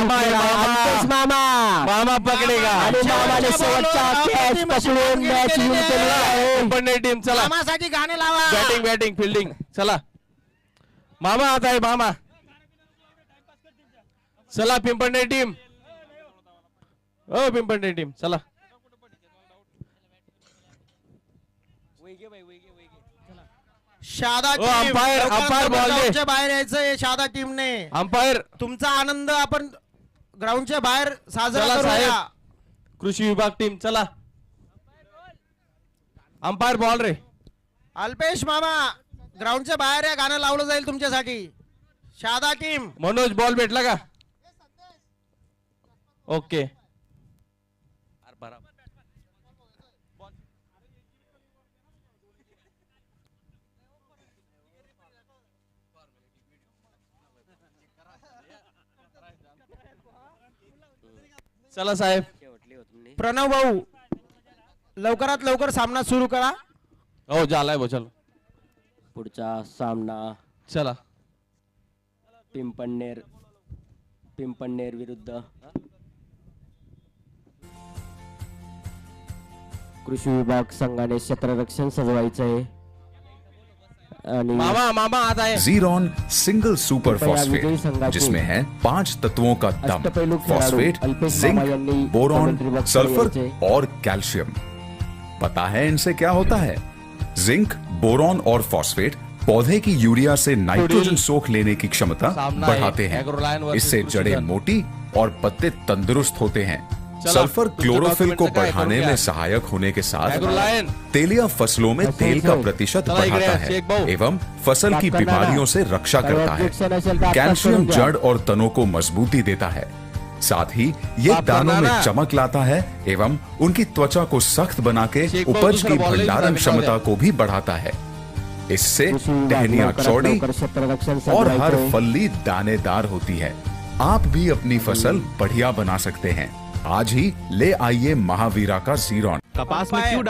मामा पकडेगा
आणि मामाने शेवटचा कॅच पकडून मॅच विन केलेला आहे.
पिंपळनेर टीम चला
मामासाठी गाणं लावा.
बॅटिंग फिल्डिंग चला. मामा आता आहे मामा. चला पिंपळनेर टीम. ओ पिंपळनेर टीम चला.
शादा
अंपायर बॉल दे.
बाहेर यायचं शादा टीमने.
अंपायर
तुमचा आनंद आपण ग्राउंडच्या बाहेर साजरा
चला
करूया.
साहेब कृषी विभाग टीम चला. अंपायर बॉल रे.
अल्पेश मामा ग्राउंडच्या बाहेर या गाणं लावलं जाईल तुमच्यासाठी. शादा टीम.
मनोज बॉल भेटला का? ओके. चला साहेब.
प्रणव भाऊ लवकरात लवकर सामना सुरू करा.
हो झालाय भाऊ चलो.
पुढचा सामना
चला.
पिंपळनेर विरुद्ध कृषी विभाग संघाने क्षेत्ररक्षण सजवायचं आहे. आणि
मामा आता है
जीरॉन सिंगल सुपर फॉस्फेट जिसमें है 5 तत्वों का दम, फॉस्फेट, जिंक, बोरॉन, सल्फर और कैल्शियम। पता है इनसे क्या होता है? जिंक, बोरॉन और फॉस्फेट पौधे की यूरिया से नाइट्रोजन सोख लेने की क्षमता बढ़ाते हैं। इससे जड़ें मोटी और पत्ते तंदुरुस्त होते हैं। सल्फर क्लोरोफिल को बढ़ाने में सहायक होने के साथ तेलिया फसलों में तेल का प्रतिशत बढ़ाता है एवं फसल की बीमारियों से रक्षा करता है। कैल्शियम जड़ और तनों को मजबूती देता है, साथ ही ये दानों में चमक लाता है एवं उनकी त्वचा को सख्त बना के उपज की भंडारण क्षमता को भी बढ़ाता है। इससे टहनियां चौड़ी और हर फल्ली दानेदार होती है। आप भी अपनी फसल बढ़िया बना सकते हैं। आज ही ले आइए महावीरा का जीरोन।
कपास में क्यों